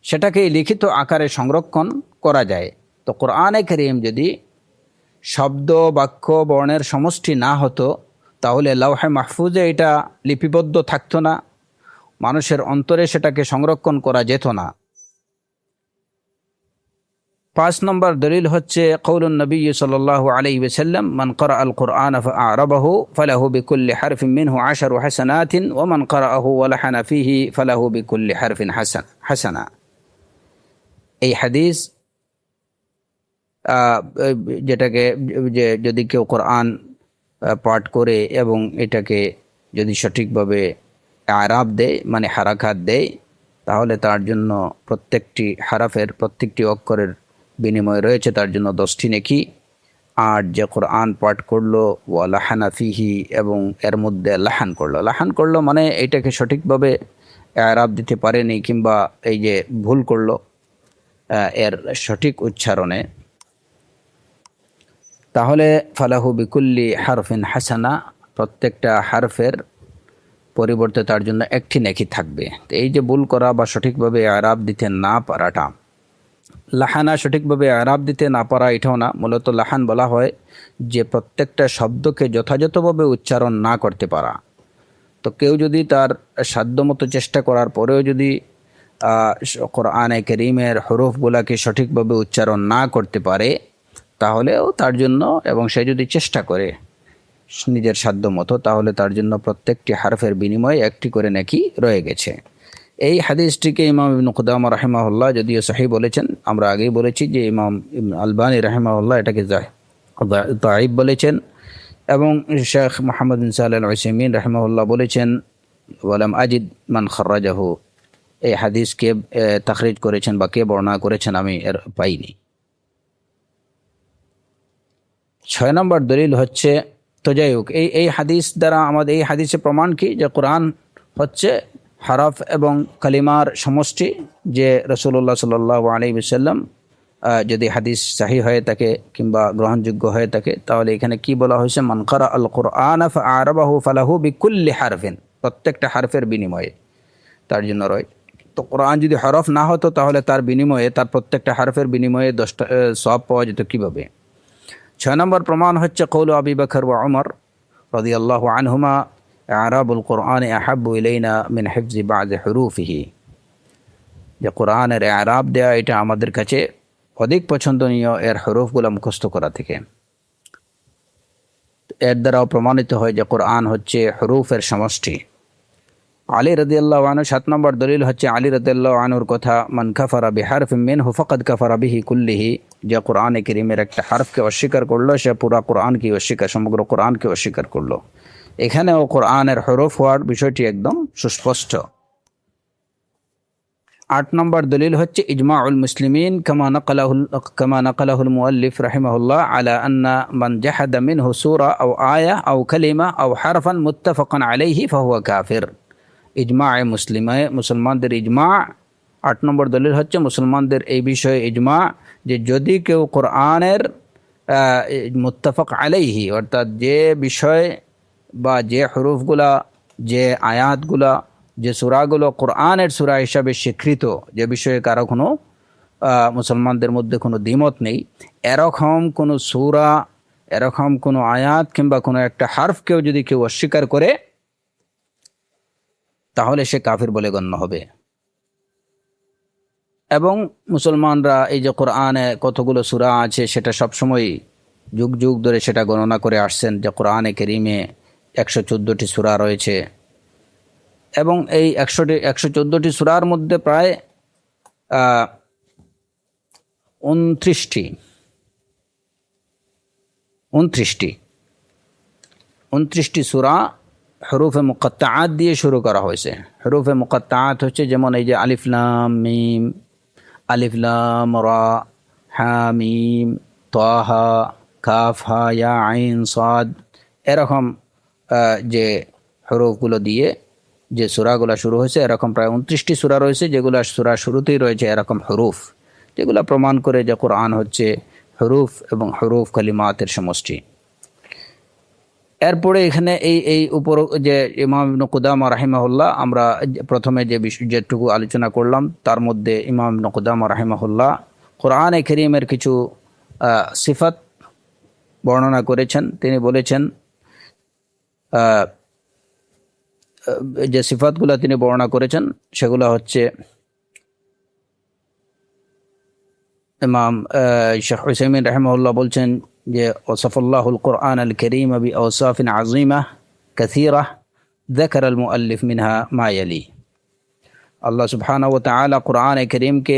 সেটাকেই লিখিত আকারে সংরক্ষণ করা যায়। তো কোরআনে কারীম যদি শব্দ, বাক্য, বর্ণের সমষ্টি না হতো, তাহলে লাওহে মাহফুজে এটা লিপিবদ্ধ থাকতো না, মানুষের অন্তরে সেটাকে সংরক্ষণ করা যেত না। 5 নম্বর দলিল হচ্ছে কওলুন নবী সাল্লাল্লাহু আলাইহি ওয়াসাল্লাম, মান ক্বারা আল কুরআন ফাআরাবাহু ফালাহু বিকুল্লি হারফিন মিনহু 10 হাসানাতিন ওয়া মান ক্বারাআহু ওয়া লাহানা ফীহি ফালাহু বিকুল্লি হারফিন হাসানা। এই হাদিস যেটাকে, যে যদি কেউ কোরআন পাঠ করে এবং এটাকে যদি সঠিকভাবে আরাব দেয়, মানে হারাকাত দেয়, তাহলে তার জন্য প্রত্যেকটি হারাফের, প্রত্যেকটি অক্ষরের বিনিময় রয়েছে তার জন্য 10টি নেকি। আর যে কোরআন পাঠ করলো ওয়া লাহানা ফিহি, এবং এর মধ্যে লাহান করলো মানে এটাকে সঠিকভাবে আরাব দিতে পারেনি, কিংবা এই যে ভুল করলো এর সঠিক উচ্চারণে, তাহলে ফালাহু বিকুল্লি হারফিন হাসানা, প্রত্যেকটা হারফের পরিবর্তে তার জন্য একটি নেকি থাকবে। তো এই যে ভুল করা বা সঠিকভাবে আরাব দিতে না পারাটা, লাহানা সঠিকভাবে আরাব দিতে না পারা এটাও না, মূলত লাহান বলা হয় যে প্রত্যেকটা শব্দকে যথাযথভাবে উচ্চারণ না করতে পারা। তো কেউ যদি তার সাধ্যমতো চেষ্টা করার পরেও যদি কোরআনে কারীমের হরফগুলাকে সঠিকভাবে উচ্চারণ না করতে পারে, তাহলেও তার জন্য, এবং সে যদি চেষ্টা করে নিজের সাধ্যমতো, তাহলে তার জন্য প্রত্যেকটি হারফের বিনিময়ে একটি করে নেকি রয়ে গেছে। এই হাদিসটিকে ইমাম ইবনে কুদামা রাহিমাহুল্লাহ যদিও সহিহ বলেছেন, আমরা আগেই বলেছি যে ইমাম আলবানী রাহিমাহুল্লাহ এটাকে দাঈফ বলেছেন, এবং শেখ মুহাম্মদ বিন সালেহ আল উসাইমিন রাহিমাহুল্লাহ বলেছেন ওয়ালাম আজিদ মান খারাজাহু, এই হাদিসকে তাখরিজ করেছেন বা কে বর্ণনা করেছেন আমি এর পাইনি। 6 নম্বর দলিল হচ্ছে, তো যাই হোক, এই হাদিস দ্বারা আমাদের, এই হাদিসে প্রমাণ কি যে কোরআন হচ্ছে হরফ এবং কালিমার সমষ্টি, যে রাসূলুল্লাহ সাল্লাল্লাহু আলাইহি ওয়াসাল্লাম যদি হাদিস সহিহ হয়ে থাকে কিংবা গ্রহণযোগ্য হয়ে থাকে, তাহলে এখানে কি বলা হয়েছে, মান ক্বারা আল কুরআন ফাআরাবাহু ফালাহু বিকুল্লি হারফিন, প্রত্যেকটা হারফের বিনিময়ে তার জন্য রয়। তো কোরআন যদি হরফ না হতো, তাহলে তার বিনিময়ে, তার প্রত্যেকটা হারফের বিনিময়ে 10টা সওয়াব পাওয়া যেত কীভাবে। 6 নম্বর প্রমাণ হচ্ছে কওলু আবি বকর ওয়া উমর রাদিয়াল্লাহু আনহুমা, আরাবুল কোরআন আহাব্বু ইলাইনা মিন হিফজি বা'দ হুরুফিহি, যে কোরআনের আরাব দেয়া এটা আমাদের কাছে অধিক পছন্দনীয় এর হরফগুলো মুখস্থ করা থেকে। এর দ্বারাও প্রমাণিত হয় যে কোরআন হচ্ছে হরুফের সমষ্টি। আলী রাদিয়াল্লাহু আনহু 7 নম্বর দলিল হচ্ছে আলী রাদিয়াল্লাহু আনহুর কথা, মান কাফারা বিহারফিন মিনহু ফাকাদ কাফারা বিহি কুল্লিহি, যে কোরআনে কারীমের একটা হারফকে অস্বীকার করলো, সে পুরা কোরআনকে অস্বীকার, সমগ্র কোরআনকে অস্বীকার করলো। এখানেও কোরআনের হরফ হওয়ার বিষয়টি একদম সুস্পষ্ট। 8 নম্বর দলিল হচ্ছে ইজমাউল মুসলিমিন কামা নাকালাহুল মুআল্লিফ রাহিমাহুল্লাহ আলা আন্না মান জাহাদা মিনহু সূরা আও আয়া আও কালিমা আও হারফান মুত্তাফাকান আলাইহি ফাহুয়া কাফির। ইজমায়ে মুসলমানদের ইজমা। 8 নম্বর দলিল হচ্ছে মুসলমানদের এই বিষয়ে ইজমা, যে যদি কেউ কোরআনের মুত্তাফাক আলাইহি, অর্থাৎ যে বিষয় বা যে হরফগুলা, যে আয়াতগুলা, যে সূরাগুলো কোরআনের সূরা হিসাবে স্বীকৃত, যে বিষয়ে কারো কোনো মুসলমানদের মধ্যে কোনো দ্বিমত নেই, এরকম কোনো সূরা, এরকম কোনো আয়াত কিংবা কোনো একটা হারফকেও যদি কেউ অস্বীকার করে, তাহলে সে কাফির বলে গণ্য হবে। এবং মুসলমানরা এই যে কোরআনে কতগুলো সূরা আছে, সেটা সবসময় যুগ যুগ ধরে সেটা গণনা করে আসছেন, যে কোরআনে কারীমে 114টি সূরা রয়েছে, এবং এই 114টি সূরার মধ্যে প্রায় 29টি সূরা হরুফে মুকাত্তাআত দিয়ে শুরু করা হয়েছে। হরুফে মুকাত্তাআত হচ্ছে যেমন এই যে আলিফ লাম মিম, আলিফ লাম রা, হা মিম, তাহা, কাফ হা ইয়া আইন সাদ, এরকম যে হরফগুলো দিয়ে যে সূরাগুলো শুরু হয়েছে, এরকম প্রায় 29টি সূরা রয়েছে, যেগুলো সূরা শুরুতেই রয়েছে এরকম হরুফ। যেগুলো প্রমাণ করে যে কোরআন হচ্ছে হরুফ এবং হরুফ কালিমাতের সমষ্টি। এরপরে এখানে এই উপর যে ইমাম ইবনে কুদামা রাহিমাহুল্লাহ, আমরা প্রথমে যে যেটুকু আলোচনা করলাম তার মধ্যে ইমাম ইবনে কুদামা রাহিমাহুল্লাহ কোরআনে কারীমের কিছু সিফাত বর্ণনা করেছেন। তিনি বলেছেন যে সিফাতগুলো তিনি বর্ণনা করেছেন সেগুলো হচ্ছে, ইমাম শেখ উসাইমিন রাহিমাহুল্লাহ বলছেন যে ওয়াসাফাল্লাহুল কোরআন আল কারীম বিআওসাফিন আযীমা কাসীরা যাকারা আল মুআল্লিফ মিনহা মা ইয়ালি। আল্লাহ সুবহানাহু ওয়া তাআলা কোরআনে কারীমকে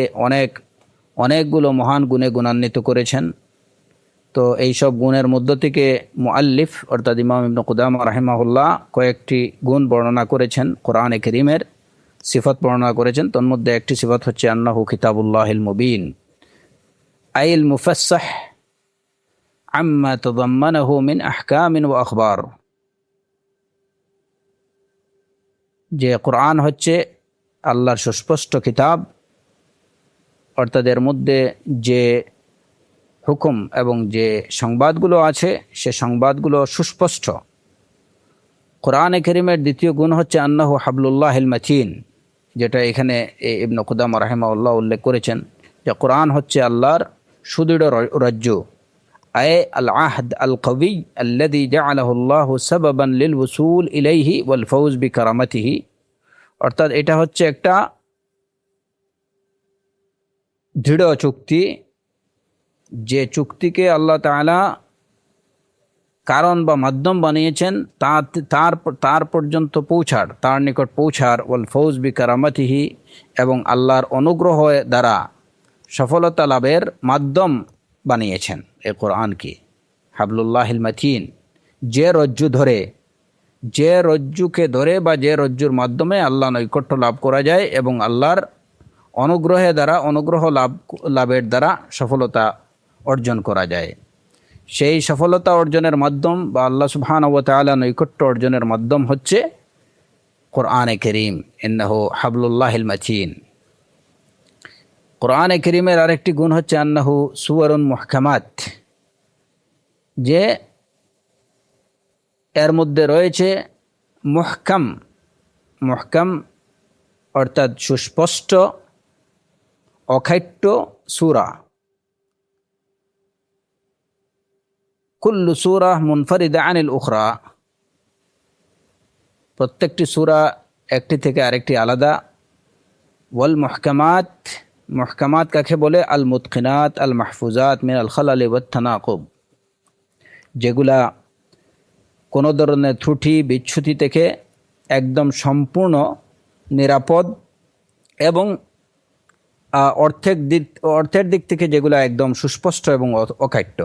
অনেকগুলো মহান গুণে গুণান্বিত করেছেন। তো এই সব গুণের মধ্য থেকে মুআল্লিফ অর্থাৎ ইমাম ইবনে কুদামা রাহিমাহুল্লাহ কয়েকটি গুণ বর্ণনা করেছেন, কোরআনে কারীমের সিফাত বর্ণনা করেছেন। তার মধ্যে একটি সিফাত হচ্ছে আন্নাহু কিতাবুল্লাহিল মুবিন আইল মুফাসসাহ আম্মা তাদাম্মানাহু মিন আহকামিন ওয়া আখবার। যে কোরআন হচ্ছে আল্লাহর সুস্পষ্ট কিতাব, অর্থাৎ এর মধ্যে যে হুকুম এবং যে সংবাদগুলো আছে সে সংবাদগুলো সুস্পষ্ট। কোরআনে কারীমের দ্বিতীয় গুণ হচ্ছে আন্নাহু হাবলুল্লাহিল মাতিন, যেটা এখানে ইবনে কুদামা রাহিমাহুল্লাহ উল্লেখ করেছেন যে কোরআন হচ্ছে আল্লাহর সুদৃঢ় রজ্জু। আয় আল আহদ আল কবি আল্লাযী জাআলাহু আল্লাহু সাবাবান লিল ওয়ুসুল ইলাইহি ওয়াল ফাউজ বিকারামাতিহি। অর্থাৎ এটা হচ্ছে একটা দৃঢ় চুক্তি, যে চুক্তিকে আল্লাহ তাআলা কারণ বা মাধ্যম বানিয়েছেন তার পর্যন্ত পৌঁছার, তার নিকট পৌঁছার, ওয়াল ফাউজ বিকারামাতিহি, এবং আল্লাহর অনুগ্রহ দ্বারা সফলতা লাভের মাধ্যম বানিয়েছেন এই কোরআনকে। হাবলুল্লাহিল মাতিন, যে রজ্জুকে ধরে বা যে রজ্জুর মাধ্যমে আল্লাহ নৈকট্য লাভ করা যায় এবং আল্লাহর অনুগ্রহ লাভের দ্বারা সফলতা অর্জন করা যায়। সেই সফলতা অর্জনের মাধ্যম বা আল্লাহ সুবহানাহু ওয়া তাআলা নৈকট্য অর্জনের মাধ্যম হচ্ছে কোরআনে কারীম। ইন্নাহু হাবলুল্লাহিল মাতিন। কোরআনে কারীমের আরেকটি গুণ হচ্ছে আন্নাহু সুওয়ারুন মুহকামাত, যে এর মধ্যে রয়েছে মুহকাম অর্থাৎ সুস্পষ্ট অখাট্য সূরা। কুল্লু সূরা মুনফারিদা আনিল উখরা, প্রত্যেকটি সূরা একটি থেকে আরেকটি আলাদা। ওয়াল মুহকামাত কাকে বলে? আল মুতকিনাত আল মাহফুজাত মিন আল খালাল ওয়াত তানাকুব, যেগুলা কোনো ধরনের ত্রুটি বিচ্যুতি থেকে একদম সম্পূর্ণ নিরাপদ এবং অর্থের দিক থেকে যেগুলো একদম সুস্পষ্ট এবং অকাট্য,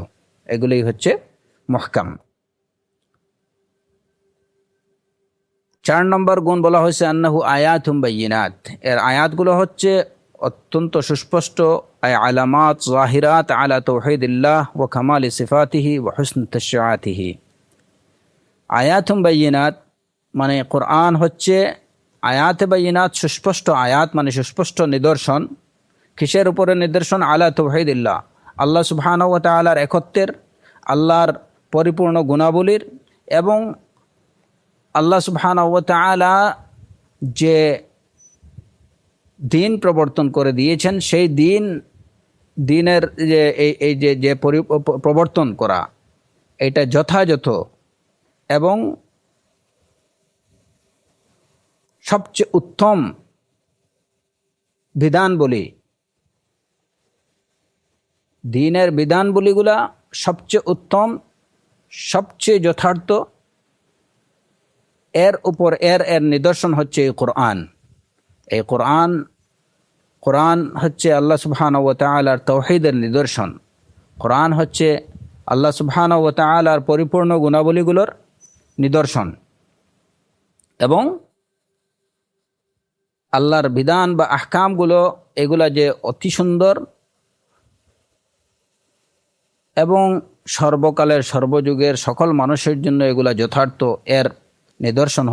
এগুলোই হচ্ছে মুহকাম। 4 নম্বর গুণ বলা হয়েছে আন্নাহু আয়াতুম বায়িনাত, এর আয়াতগুলো হচ্ছে অত্যন্ত সুস্পষ্ট। আলামাত জাহিরাত আলা তাওহীদিল্লাহ ওয়া কামালি সিফাতিহি ওয়া হুসনি তাশরিআতিহি। আয়াতুম বায়িনাত মানে কোরআন হচ্ছে আয়াতে বায়িনাত, সুস্পষ্ট আয়াত মানে সুস্পষ্ট নিদর্শন। কিসের উপরে নিদর্শন? আলা তাওহীদিল্লাহ, আল্লাহ সুবহানাহু ওয়া তাআলার একত্বের, আল্লাহর পরিপূর্ণ গুণাবলীর, এবং আল্লাহ সুবহানাহু ওয়া তাআলা যে দিন প্রবর্তন করে দিয়েছেন সেই দিনের যে এই যে প্রবর্তন করা, এটা যথাযথ এবং সবচেয়ে উত্তম বিধানবলী, দিনের বিধানবলীগুলা সবচেয়ে উত্তম, সবচেয়ে যথার্থ, এর উপর এর নিদর্শন হচ্ছে এই কোরআন। এই কোরআন হচ্ছে আল্লাহ সুবহানাহু ওয়া তাআলার তাওহীদের নিদর্শন। কোরআন হচ্ছে আল্লাহ সুবহানাহু ওয়া তাআলার পরিপূর্ণ গুণাবলীগুলোর নিদর্শন, এবং আল্লাহর বিধান বা আহকামগুলো এগুলা যে অতি সুন্দর এবং সর্বকালের সর্বযুগের সকল মানুষের জন্য এগুলা যথার্থ, এর নিদর্শন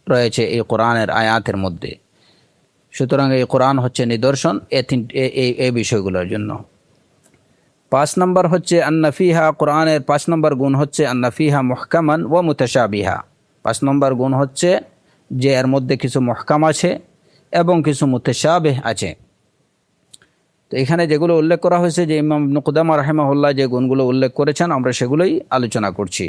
রয়েছে এই কোরআনের আয়াতের মধ্যে। সুতরাং এই কোরআন হচ্ছে নিদর্শন এই বিষয়গুলোর জন্য। 5 নম্বর হচ্ছে আন্নাফিহা, কোরআনের 5 নম্বর গুণ হচ্ছে আন্নাফিহা মুহকামান ও মুতাশাবিহা। 5 নম্বর গুণ হচ্ছে যে এর মধ্যে কিছু মুহকাম আছে এবং কিছু মুতাশাবিহ আছে। তো এখানে যেগুলো উল্লেখ করা হয়েছে, যে ইমাম ইবনে কুদামা রাহিমাহুল্লাহ যে গুণগুলো উল্লেখ করেছেন, আমরা সেগুলোই আলোচনা করছি।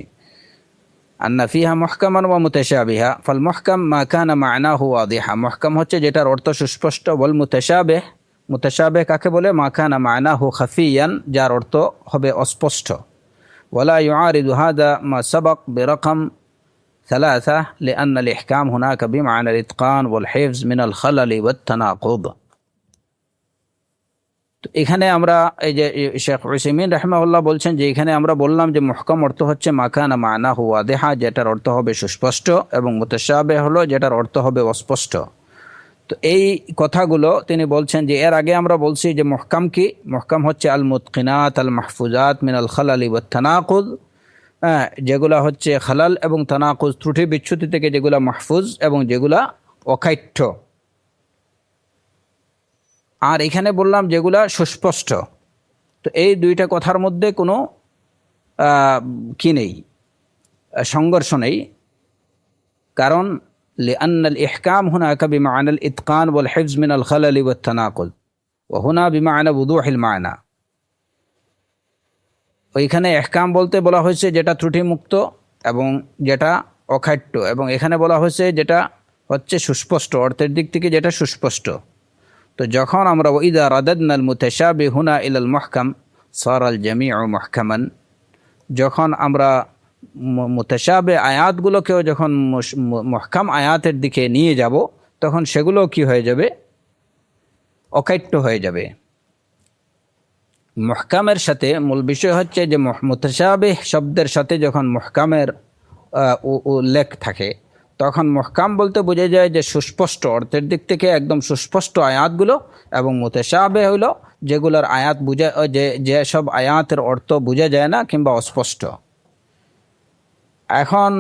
আন্নাফিহা মুহকামান ওয়া মুতাশাবিহা। ফাল মুহকাম মা কানা মা'নাহু ওয়াদিহা, মুহকাম হচ্ছে যেটার অর্থ সুস্পষ্ট। ওয়াল মুতাশাবিহ, মুতাশাবিহ কাকে বলে? মা কানা মা'নাহু খাফিয়ান, যার অর্থ হবে অস্পষ্ট। ওয়ালা ইউআরিদু হাদা মা সাবাক বিরকম ثلاثة لأن الإحكام هناك بمعنى الإتقان والحفظ من الخلل والتناقض। তো এখানে আমরা এই যে শেখ উসাইমিন রাহিমাহুল্লাহ বলছেন যে এখানে আমরা বললাম যে মুহকাম অর্থ হচ্ছে মা কানা মা'নাহু ওয়াদিহা, যেটার অর্থ হবে সুস্পষ্ট, এবং মুতাশাবিহ হলো যেটার অর্থ হবে অস্পষ্ট। তো এই কথাগুলো তিনি বলছেন যে এর আগে আমরা বলছি যে মুহকাম কি? মুহকাম হচ্ছে আল মুতকিনাত আল মাহফুজাত মিনাল খালালি ওয়াত তানাকুদ, যেগুলা হচ্ছে খালাল এবং তানাকুজ, ত্রুটি বিচ্যুতি থেকে যেগুলা মাহফুজ এবং যেগুলা অকাঠ্য। আর এখানে বললাম যেগুলা সুস্পষ্ট। তো এই দুইটা কথার মধ্যে কোনো কি নেই, সংঘর্ষ নেই। কারণ লিআন্না আল ইহকাম হুনাকা বিমা'না আল ইতকান ওয়াল হিফজ মিন আল খালালি ওয়াত তানাকুদ ওয়া হুনা বিমা'না wuduhil মা'না। ওইখানে ইহকাম বলতে বলা হয়েছে যেটা ত্রুটিমুক্ত এবং যেটা অখাট্য, এবং এখানে বলা হয়েছে যেটা হচ্ছে সুস্পষ্ট, অর্থের দিক থেকে যেটা সুস্পষ্ট। তো যখন আমরা ওয়াইদা রাদাদনাল মুতাশাবিহ হুনা ইলাল মুহকাম সারাল জামিউ মুহকামান, যখন আমরা মুতাশাবিহ আয়াতগুলোকেও যখন মুহকাম আয়াতের দিকে নিয়ে যাব, তখন সেগুলো কি হয়ে যাবে? অকাট্য হয়ে যাবে। মুহকামের সাথে মূল বিষয় হচ্ছে যে মুতাশাবিহ শব্দের সাথে যখন মুহকামের উল্লেখ থাকে, তখন মুহকাম বলতে বোঝা যায় যে সুস্পষ্ট, অর্থের দিক থেকে একদম সুস্পষ্ট আয়াতগুলো, এবং মুতাশাবিহ হলো যেগুলোর আয়াত বুঝা, যেসব আয়াতের অর্থ বোঝা যায় না কিংবা অস্পষ্ট। এখন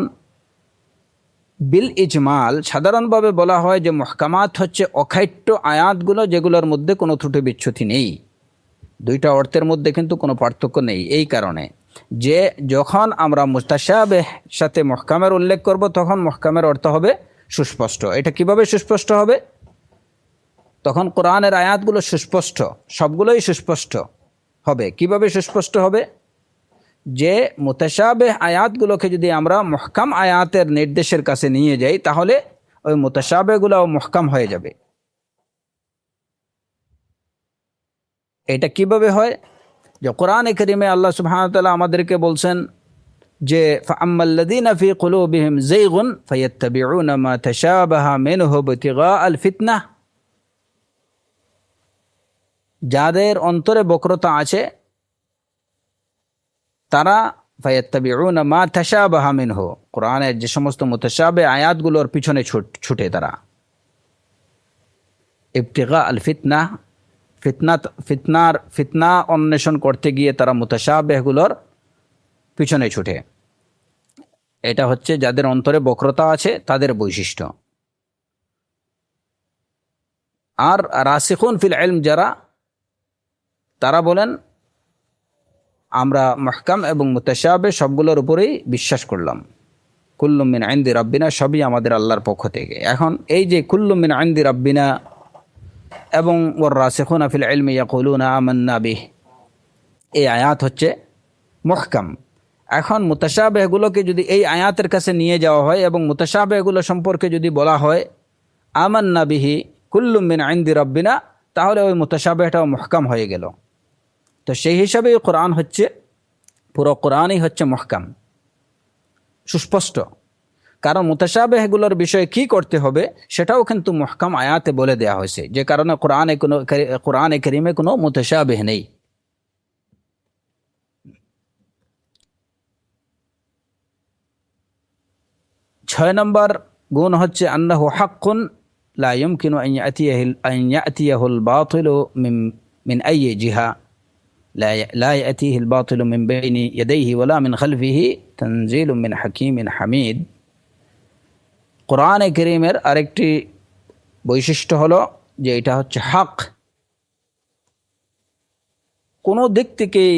বিল ইজমাল সাধারণভাবে বলা হয় যে মুহকামাত হচ্ছে অখাট্য আয়াতগুলো, যেগুলোর মধ্যে কোনো ত্রুটি বিচ্যুতি নেই। দুইটা অর্থের মধ্যে কিন্তু কোনো পার্থক্য নেই। এই কারণে যে যখন আমরা মুতাশাবিহ সাথে মুহকামের উল্লেখ করব, তখন মুহকামের অর্থ হবে সুস্পষ্ট। এটা কিভাবে সুস্পষ্ট হবে? তখন কোরআনের আয়াতগুলো সুস্পষ্ট, সবগুলোই সুস্পষ্ট হবে। কিভাবে সুস্পষ্ট হবে? যে মুতাশাবিহ আয়াতগুলোকে যদি আমরা মুহকাম আয়াতের নির্দেশের কাছে নিয়ে যাই, তাহলে ওই মুতাশাবিহগুলোও মুহকাম হয়ে যাবে। এটা কিভাবে হয়? যে কোরআনে কারীমে আল্লাহ সুবহানাহু ওয়া তাআলা আমাদেরকে বলছেন যে ফাআম্মাল্লাযীনা ফী কুলূবিহিম যায়গুন ফায়াত্তাবিউনা মা তাশাবাহা মিনহু ইবতিগাআল ফিতনাহ, যাদের অন্তরে বক্রতা আছে তারা ফায়াত্তাবিউনা মা তাশাবাহা মিনহু, কোরআনের যে সমস্ত মুতাশাবিহ আয়াতগুলোর পিছনে ছুটে তারা। ইবতিগাআল ফিতনাহ, ফিতনা অন্বেষণ করতে গিয়ে তারা মুতাশাবিহগুলোর পিছনে ছুটে। এটা হচ্ছে যাদের অন্তরে বক্রতা আছে তাদের বৈশিষ্ট্য। আর রাসিখুন ফিল ইলম যারা, তারা বলেন আমরা মুহকাম এবং মুতাশাবিহ সবগুলোর উপরেই বিশ্বাস করলাম। কুল্লুম মিন ইনদি রাব্বিনা, সবই আমাদের আল্লাহর পক্ষ থেকে। এখন এই যে কুল্লুম মিন ইনদি রাব্বিনা এবং ওয়ার রাসিখুনা ফিল ইলমি ইয়াকুলুনা আমান্না বিহ, এই আয়াত হচ্ছে মুহকাম। এখন মুতাশাবিহগুলোকে যদি এই আয়াতের কাছে নিয়ে যাওয়া হয় এবং মুতাশাবিহগুলো সম্পর্কে যদি বলা হয় আমান্না বিহি কুল্লুম মিন ইনদি রাব্বিনা, তাহলে ওই মুতাশাবিহটাও মুহকাম হয়ে গেল। তো সেই হিসাবে কোরআন হচ্ছে, পুরো কোরআনই হচ্ছে মুহকাম, সুস্পষ্ট। কারণ মুতাশাবিহগুলোর বিষয়ে কি করতে হবে সেটাও কিন্তু মুহকাম আয়াতে বলে দেওয়া হয়েছে, যে কারণে কোরআনে কারীমে কোনো মুতাশাবিহ নেই। ছয় নম্বর গুণ হচ্ছে আন্নাহু হাক্কুন লা ইউমকিনু আন ইয়াতিয়াহুল বাতিলু মিন আইয়ি জিহা, লা ইয়াতিহিল বাতিলু মিন বাইনি ইয়াদাইহি ওয়ালা মিন খালফিহি তানজিলুম মিন হাকীমিন হামিদ। কোরআনে কারীমের আরেকটি বৈশিষ্ট্য হলো যে এটা হচ্ছে হক, কোনো দিক থেকেই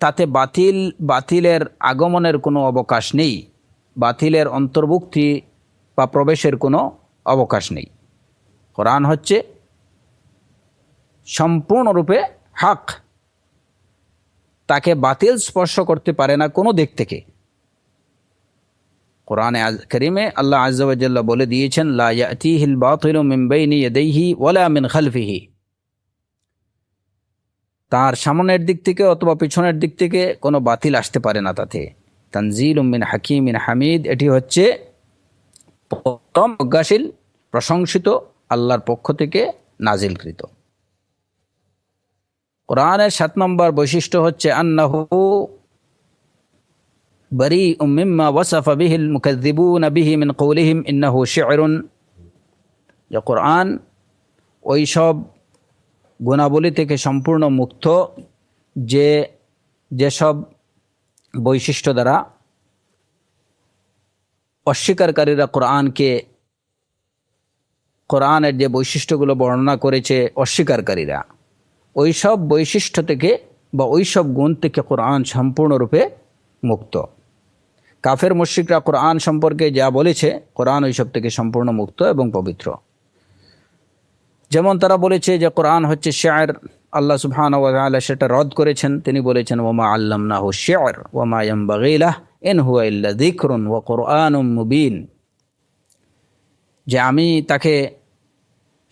তাতে বাতিলের আগমনের কোনো অবকাশ নেই, বাতিলের অন্তর্ভুক্তি বা প্রবেশের কোনো অবকাশ নেই। কোরআন হচ্ছে সম্পূর্ণরূপে হক, তাকে বাতিল স্পর্শ করতে পারে না কোনো দিক থেকে। কোরআনে কারীমে আল্লাহ আযজা ওয়া জাল্লা বলে দিয়েছেন, লা ইয়াতিহিল বাতিলু মিন বাইনি ইয়াদাইহি ওয়ালা মিন খালফিহি, তার সামনের দিক থেকে অথবা পিছনের দিক থেকে কোনো বাতিল আসতে পারে না তাতে। তানজিলুম মিন হাকিমিন হামিদ, এটি হচ্ছে পরম প্রজ্ঞাশীল প্রশংসিত আল্লাহর পক্ষ থেকে নাজিলকৃত। কোরআনের 7 নম্বর বৈশিষ্ট্য হচ্ছে আন্নাহু বারীউম মিম্মা ওয়াসাফা বিহিল মুকাযযিবুনা বিহি মিন কওলিহিম ইন্নাহু শি'রুন, যে কোরআন ওই সব গুণাবলী থেকে সম্পূর্ণ মুক্ত যেসব বৈশিষ্ট্য দ্বারা অস্বীকারীরা কোরআনের যে বৈশিষ্ট্যগুলো বর্ণনা করেছে অস্বীকারীরা, ওই সব বৈশিষ্ট্য থেকে বা ওই সব গুণ থেকে কোরআন সম্পূর্ণরূপে মুক্ত। কাফের মুশরিকরা কোরআন সম্পর্কে যা বলেছে, কোরআন ওই সব থেকে সম্পূর্ণ মুক্ত এবং পবিত্র। যেমন তারা বলেছে যে কোরআন হচ্ছে শায়র, আল্লাহ সুবহানাহু ওয়া তাআলা সেটা রদ করেছেন। তিনি বলেছেন, ওয়ামা আল্লামনাহু শি'র ওয়ামা ইয়ানবাগী লাহু ইন হুয়া ইল্লা যিকরুন ওয়া কুরআনুম মুবিন, যে আমি তাকে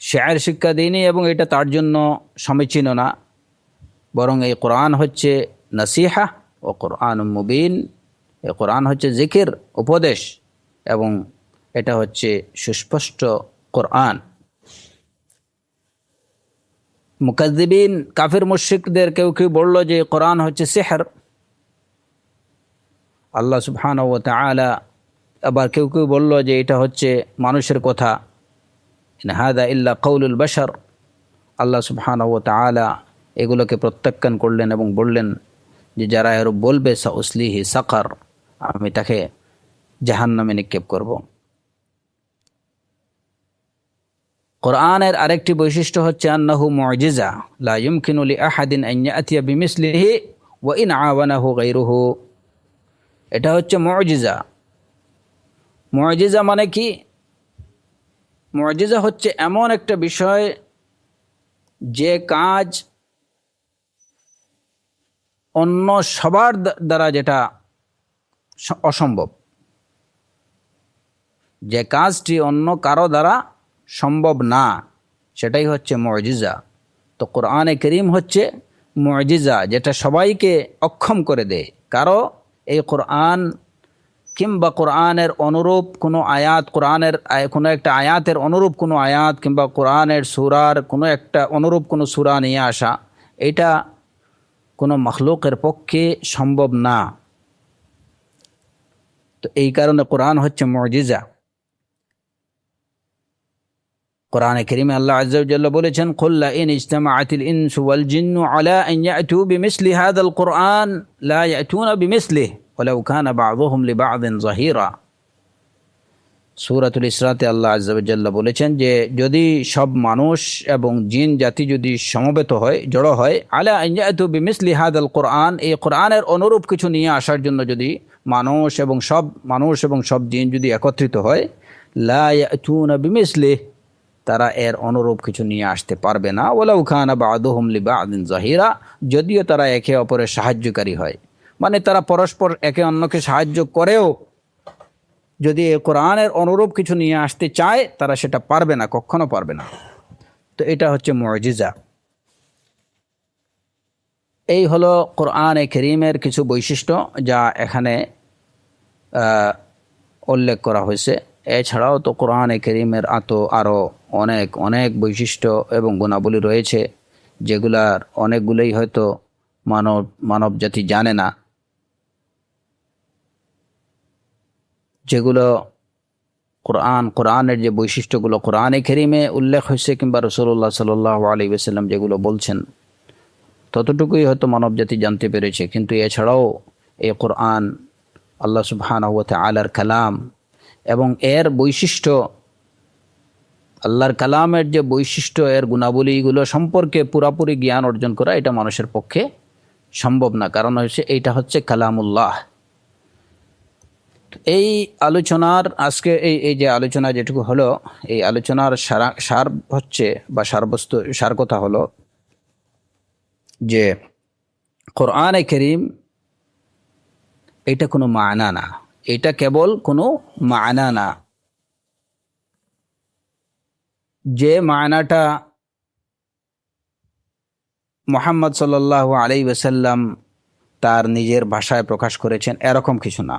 শায়র শিক্ষা দিইনি এবং এটা তার জন্য সমীচীন না, বরং এই কোরআন হচ্ছে নসিহা ও কুরআনুম মুবিন, এই কোরআন হচ্ছে জিকির, উপদেশ, এবং এটা হচ্ছে সুস্পষ্ট কোরআন। মুকাজ্জিবিন কাফির মুশরিকদের কেউ কেউ বলল যে কোরআন হচ্ছে সিহর, আল্লাহ সুবহানাহু ওয়া তাআলা। আবার কেউ কেউ বলল যে এটা হচ্ছে মানুষের কথা, ইন হাযা ইল্লা কাউলুল বাশার। আল্লাহ সুবহানাহু ওয়া তাআলা এগুলোকে প্রত্যাখ্যান করলেন এবং বললেন যে যারা এর বলবে সাউসলিহি সাকার, আমি তাকে জাহান্নামে নিক্ষেপ করব। কোরআনের আরেকটি বৈশিষ্ট্য হচ্ছে আন্নাহু মুজিজা লা ইউমকিনু লি আহাদিন আন ইয়াতিয়া বিমিসলিহি ওয়া ইন আওয়ানাহু গায়রুহু, এটা হচ্ছে মুজিজা। মুজিজা মানে কি? মুজিজা হচ্ছে এমন একটা বিষয় যে কাজ অন্য সবার দ্বারা যেটা অসম্ভব, যে কাজটি অন্য কারো দ্বারা সম্ভব না, সেটাই হচ্ছে মুজিজা। তো কোরআনে কারীম হচ্ছে মুজিজা, যেটা সবাইকে অক্ষম করে দেয়। কারো এই কোরআন কিংবা কোরআনের অনুরূপ কোনো আয়াত, কোরআনের কোনো একটা আয়াতের অনুরূপ কোনো আয়াত কিংবা কোরআনের সূরার কোনো একটা অনুরূপ কোনো সূরা নিয়ে আসা, এটা কোনো মখলুকের পক্ষে সম্ভব না। তো এই কারণে কোরআন হচ্ছে মুজিজা। কোরআনে কারীমে আল্লাহ আযজা ওয়া জাল্লা বলেছেন, কুল লা ইন ইজতামাআতিল ইনসু ওয়াল জিন্নু আলা আন ইয়াতু বিমিসলি হাযাল কুরআন লা ইয়াতুনা বিমিসলিহি ওয়ালাউ কানা বা'যুহুম লিবা'যিন যাহিরা। সূরাতুল ইসরাতে আল্লাহ আযজা ওয়া জাল্লা বলেছেন যে যদি সব মানুষ এবং জিন জাতি যদি সমবেত হয়, জড়ো হয়, আলা আন ইয়াতু বিমিসলি হাযাল কুরআন, এই কোরআনের অনুরূপ কিছু নিয়ে আসার জন্য যদি মানুষ এবং সব জিন যদি একত্রিত হয়, লা ইয়াতুনা বিমিসলিহি, তারা এর অনুরূপ কিছু নিয়ে আসতে পারবে না। ওয়ালাউ কানা বা'যুহুম লিবা'যিন যাহিরা, যদিও তারা একে অপরের সাহায্যকারী হয়, মানে তারা পরস্পর একে অন্যকে সাহায্য করেও যদি এই কোরআনের অনুরূপ কিছু নিয়ে আসতে চায়, তারা সেটা পারবে না, কখনো পারবে না। তো এটা হচ্ছে মুজিজা। এই হলো কোরআনে কারীমের কিছু বৈশিষ্ট্য যা এখানে উল্লেখ করা হয়েছে। এছাড়াও তো কোরআনে কারীমের আরও অনেক অনেক বৈশিষ্ট্য এবং গুণাবলী রয়েছে, যেগুলার অনেকগুলোই হয়তো মানব জাতি জানে না, যেগুলো কোরআনের যে বৈশিষ্ট্যগুলো কোরআনে কারীমে উল্লেখ হয়েছে কিংবা রাসূলুল্লাহ সাল্লাল্লাহু আলাইহি ওয়াসাল্লাম যেগুলো বলছেন, ততটুকুই হয়তো মানব জাতি জানতে পেরেছে। কিন্তু এছাড়াও এই কোরআন আল্লাহ সুবহানাহু ওয়া তাআলার কালাম এবং এর বৈশিষ্ট্য আল্লাহর কালামের যে বৈশিষ্ট্য, এর গুণাবলীগুলো সম্পর্কে পুরাপুরি জ্ঞান অর্জন করা এটা মানুষের পক্ষে সম্ভব না, কারণ এইটা হচ্ছে কালামুল্লাহ। এই আলোচনার আজকে এই যে আলোচনা যেটুকু হলো, এই আলোচনার সার হচ্ছে বা সারবস্তু, সার কথা হলো যে কোরআনে কারীম এটা কোনো মানা না, এটা কেবল কোনো মানা না। যে মানাটা মুহাম্মদ সাল্লাল্লাহু আলাইহি ওয়াসাল্লাম তার নিজের ভাষায় প্রকাশ করেছেন এরকম কিছু না।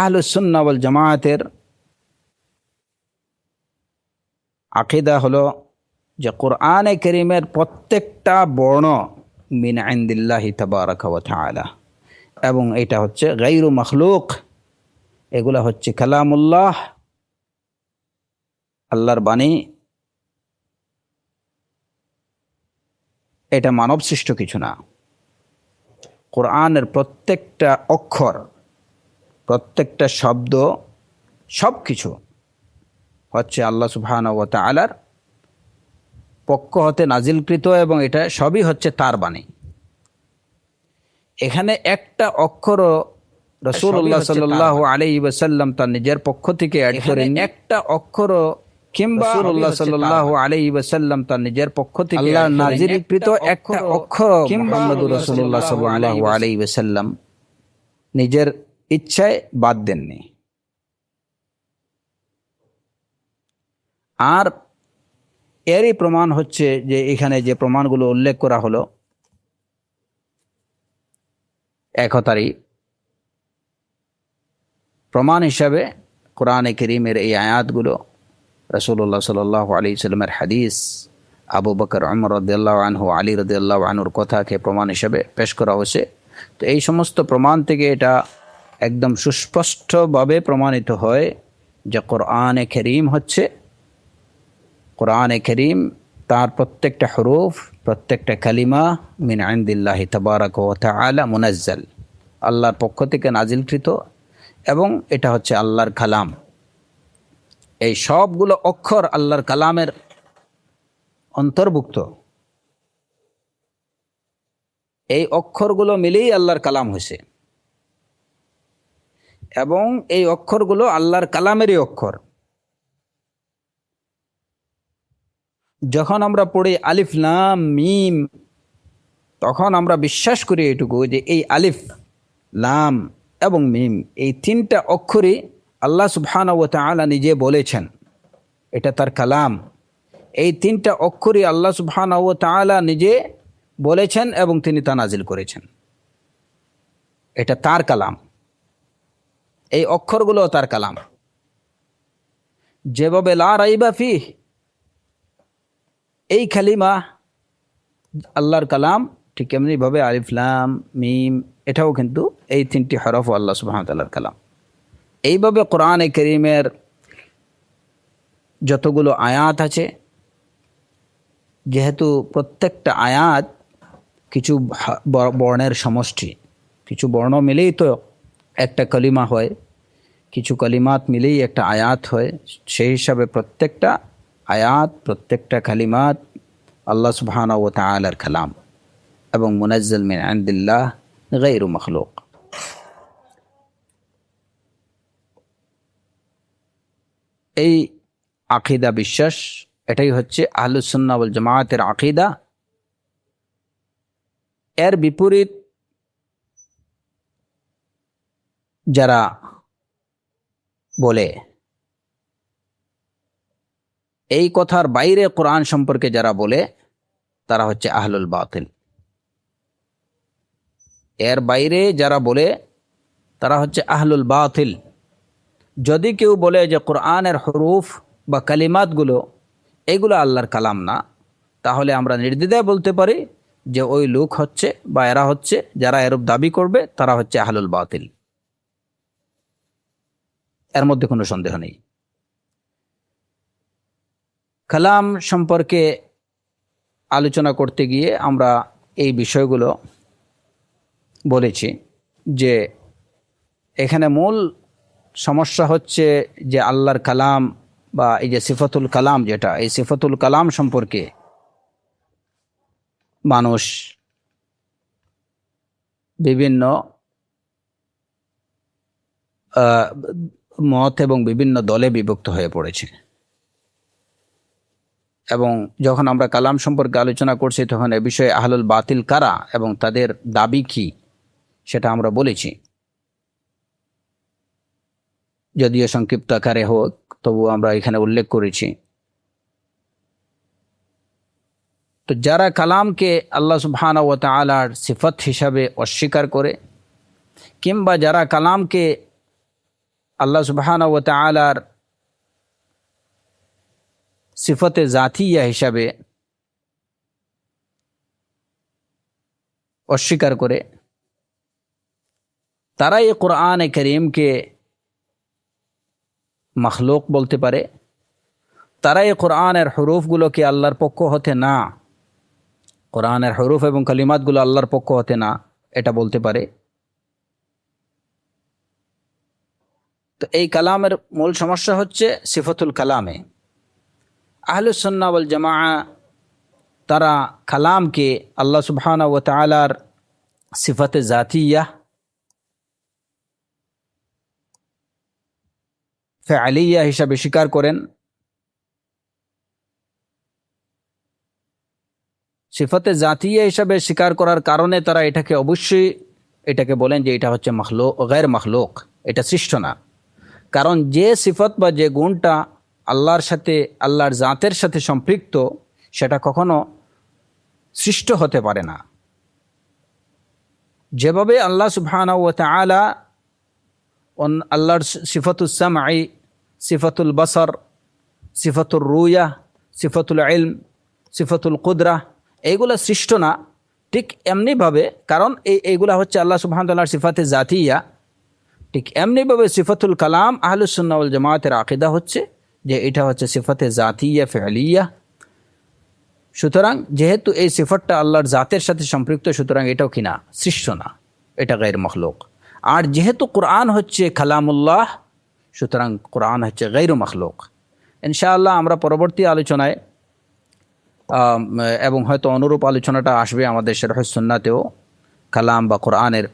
আহলুস সুন্নাহ ওয়াল জামায়াতের আকীদা হলো যে কোরআনে কারীমের প্রত্যেকটা বর্ণ মিন ইনদিল্লাহি তাবারাকা ওয়া তাআলা, এবং এটা হচ্ছে গায়রু মাখলুক, এগুলা হচ্ছে কালামুল্লাহ, আল্লাহর বাণী, এটা মানব সৃষ্ট কিছু না। কোরআনের প্রত্যেকটা অক্ষর, প্রত্যেকটা শব্দ, সব কিছু হচ্ছে আল্লাহ সুবহানাহু ওয়া তাআলার পক্ষ হতে নাজিলকৃত, এবং এটা সবই হচ্ছে তার বাণী। এখানে একটা অক্ষরও রাসূলুল্লাহ সাল্লাল্লাহু আলাইহি ওয়াসাল্লাম তার নিজের পক্ষ থেকে অ্যাড করেন, একটা অক্ষরও কিংবা রাসূলুল্লাহ সাল্লাল্লাহু আলাইহি ওয়াসাল্লাম তার নিজের পক্ষ থেকে আল্লাহর নাজিলকৃত একটা অক্ষর মুহাম্মদুর রাসূলুল্লাহ সাল্লাল্লাহু আলাইহি ওয়াসাল্লাম নিজের ইচ্ছায় বাদ দেননি। আর এরই প্রমাণ হচ্ছে যে এখানে যে প্রমাণগুলো উল্লেখ করা হলো একতারই প্রমাণ হিসাবে কোরআনে কারীমের এই আয়াতগুলো, রাসূলুল্লাহ সাল্লাল্লাহু আলাইহি ওয়াসাল্লামের হাদিস, আবু বকর, উমর রাদিয়াল্লাহু আনহু, আলী রাদিয়াল্লাহু আনহুর কথাকে প্রমাণ হিসাবে পেশ করা হয়েছে। তো এই সমস্ত প্রমাণ থেকে এটা একদম সুস্পষ্টভাবে প্রমাণিত হয় যে কোরআনে কারীম হচ্ছে, কোরআনে কারীম তার প্রত্যেকটা হরুফ, প্রত্যেকটা কালিমা মিন ইনদিল্লাহি তাবারাকা ওয়া তাআলা মুনাজ্জাল, আল্লাহর পক্ষ থেকে নাজিলকৃত, এবং এটা হচ্ছে আল্লাহর কালাম। এই সবগুলো অক্ষর আল্লাহর কালামের অন্তর্ভুক্ত। এই অক্ষরগুলো মিলেই আল্লাহর কালাম হয়েছে, এবং এই অক্ষরগুলো আল্লাহর কালামেরই অক্ষর। যখন আমরা পড়ি আলিফ লাম মিম, তখন আমরা বিশ্বাস করি এটুকু যে এই আলিফ, লাম এবং মিম, এই তিনটা অক্ষরই আল্লাহ সুবহানাহু ওয়া তাআলা নিজে বলেছেন, এটা তার কালাম। এই তিনটা অক্ষরই আল্লাহ সুবহানাহু ওয়া তাআলা নিজে বলেছেন এবং তিনি তা নাজিল করেছেন, এটা তার কালাম। এই অক্ষরগুলো তার কালাম। যেভাবে লা রাইবা ফিহ, এই কালিমা আল্লাহর কালাম, ঠিক এমনিভাবে আলিফ লাম মিম এটাও কিন্তু এই তিনটি হরফ আল্লাহ সুবহানাহু ওয়া তাআলার কালাম। এইভাবে কোরআনে কারীমের যতগুলো আয়াত আছে, যেহেতু প্রত্যেকটা আয়াত কিছু বর্ণের সমষ্টি, কিছু বর্ণ মিলেই তো একটা কালিমা হয়, কিছু কালিমাত মিলেই একটা আয়াত হয়, সেই হিসাবে প্রত্যেকটা আয়াত, প্রত্যেকটা কালিমাত আল্লাহ সুবহানাহু ওয়া তাআলার কালাম এবং মুনাজ্জাল মিন ইনদিল্লাহ গায়রু মাখলুক। এই আকীদা বিশ্বাস, এটাই হচ্ছে আহলুস সুন্নাহ ওয়াল জামায়াতের আকীদা। এর বিপরীত যারা বলে, এই কথার বাইরে কোরআন সম্পর্কে যারা বলে, তারা হচ্ছে আহলুল বাতিল। এর বাইরে যারা বলে তারা হচ্ছে আহলুল বাতিল। যদি কেউ বলে যে কোরআনের হরুফ বা কালিমাতগুলো এগুলো আল্লাহর কালাম না, তাহলে আমরা নির্দ্বিধায় বলতে পারি যে ওই লোক হচ্ছে বা এরা হচ্ছে, যারা এরূপ দাবি করবে তারা হচ্ছে আহলুল বাতিল। এর মধ্যে কোনো সন্দেহ নেই। কালাম সম্পর্কে আলোচনা করতে গিয়ে আমরা এই বিষয়গুলো বলেছি যে এখানে মূল সমস্যা হচ্ছে যে আল্লাহর কালাম বা এই যে সিফাতুল কালাম, যেটা এই সিফাতুল কালাম সম্পর্কে মানুষ বিভিন্ন মত এবং বিভিন্ন দলে বিভক্ত হয়ে পড়েছে। এবং যখন আমরা কালাম সম্পর্কে আলোচনা করছি তখন এ বিষয়ে আহলুল বাতিল কারা এবং তাদের দাবি কি সেটা আমরা বলেছি, যদিও সংক্ষিপ্ত আকারে হোক তবু আমরা এখানে উল্লেখ করেছি। তো যারা কালামকে আল্লাহ সুবহানাহু ওয়া তাআলার সিফত হিসাবে অস্বীকার করে, কিংবা যারা কালামকে আল্লাহ সুবহানাহু ওয়া তাআলার সিফতে জাতিয়া হিসাবে অস্বীকার করে, তারা এই কোরআনে কারীমকে মখলুক বলতে পারে, তারা এই কোরআনের হরুফগুলোকে আল্লাহর পক্ষ হতে না, কোরআনের হরুফ এবং কালিমাতগুলো আল্লাহর পক্ষ হতে না এটা বলতে পারে। তো এই কালামের মূল সমস্যা হচ্ছে সিফাতুল কালামে। আহলুস সুন্নাহ ওয়াল জামাআহ তারা কালামকে আল্লাহ সুবহানাহু ওয়া তাআলার সিফাতে জাতিয়া, ফাআলিয়া হিসাবে স্বীকার করেন। সিফাতে জাতিয়া হিসাবে স্বীকার করার কারণে তারা এটাকে বলেন যে এটা হচ্ছে মখলুক, গায়র মখলুক, এটা সৃষ্ট না। কারণ যে সিফত বা যে গুণটা আল্লাহর সাথে, আল্লাহর জাতের সাথে সম্পৃক্ত, সেটা কখনো সৃষ্ট হতে পারে না। যেভাবে আল্লাহ সুবহানাহু ওয়া তাআলা আল্লাহর সিফাতুস সামঈ, সিফাতুল বসর, সিফাতুর রুয়া, সিফাতুল ইলম, সিফাতুল কুদরা এইগুলো সৃষ্ট না, ঠিক এমনিভাবে, কারণ এইগুলা হচ্ছে আল্লাহ সুবহানাহু ওয়া তাআলার সিফাতে জাতিয়া, ঠিক এমনিভাবে সিফাতুল কালাম আহলুস সুন্নাহ ওয়াল জামাআতের আকীদা হচ্ছে যে এটা হচ্ছে সিফাতে জাতিয়া ফি'লিয়া। সুতরাং যেহেতু এই সিফাতটা আল্লাহর জাতের সাথে সম্পৃক্ত, সুতরাং এটাও কিনা সৃষ্ট না, এটা গায়র মখলুক। আর যেহেতু কোরআন হচ্ছে কালামুল্লাহ, সুতরাং কোরআন হচ্ছে গায়র মখলুক। ইনশাআল্লাহ আমরা পরবর্তী আলোচনায় এবং হয়তো অনুরূপ আলোচনাটা আসবে আমাদের শারহুস সুন্নাতেও কালাম বা কোরআনের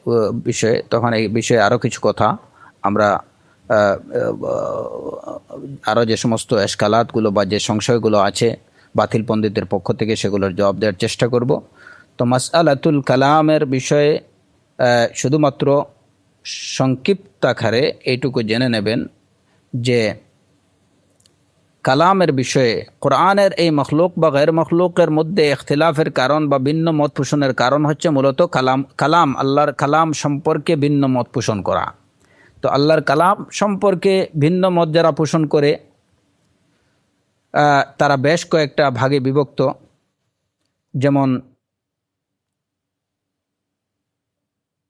বিষয়ে, তখন এই বিষয়ে আরও কিছু কথা আমরা আরও যে সমস্ত এশকালাতগুলো বা যে সংশয়গুলো আছে বাতিল পণ্ডিতদের পক্ষ থেকে, সেগুলোর জবাব দেওয়ার চেষ্টা করব। তো মাসআলাতুল কালামের বিষয়ে শুধুমাত্র সংক্ষিপ্ত আকারে এইটুকু জেনে নেবেন যে কালামের বিষয়ে কোরআনের এই মখলুক বা গায়র মখলুকের মধ্যে ইখতিলাফের কারণ বা ভিন্ন মত পোষণের কারণ হচ্ছে মূলত আল্লাহর কালাম সম্পর্কে ভিন্ন মত পোষণ করা। তো আল্লাহর কালাম সম্পর্কে ভিন্ন মত যারা পোষণ করে তারা বেশ কয়েকটা ভাগে বিভক্ত। যেমন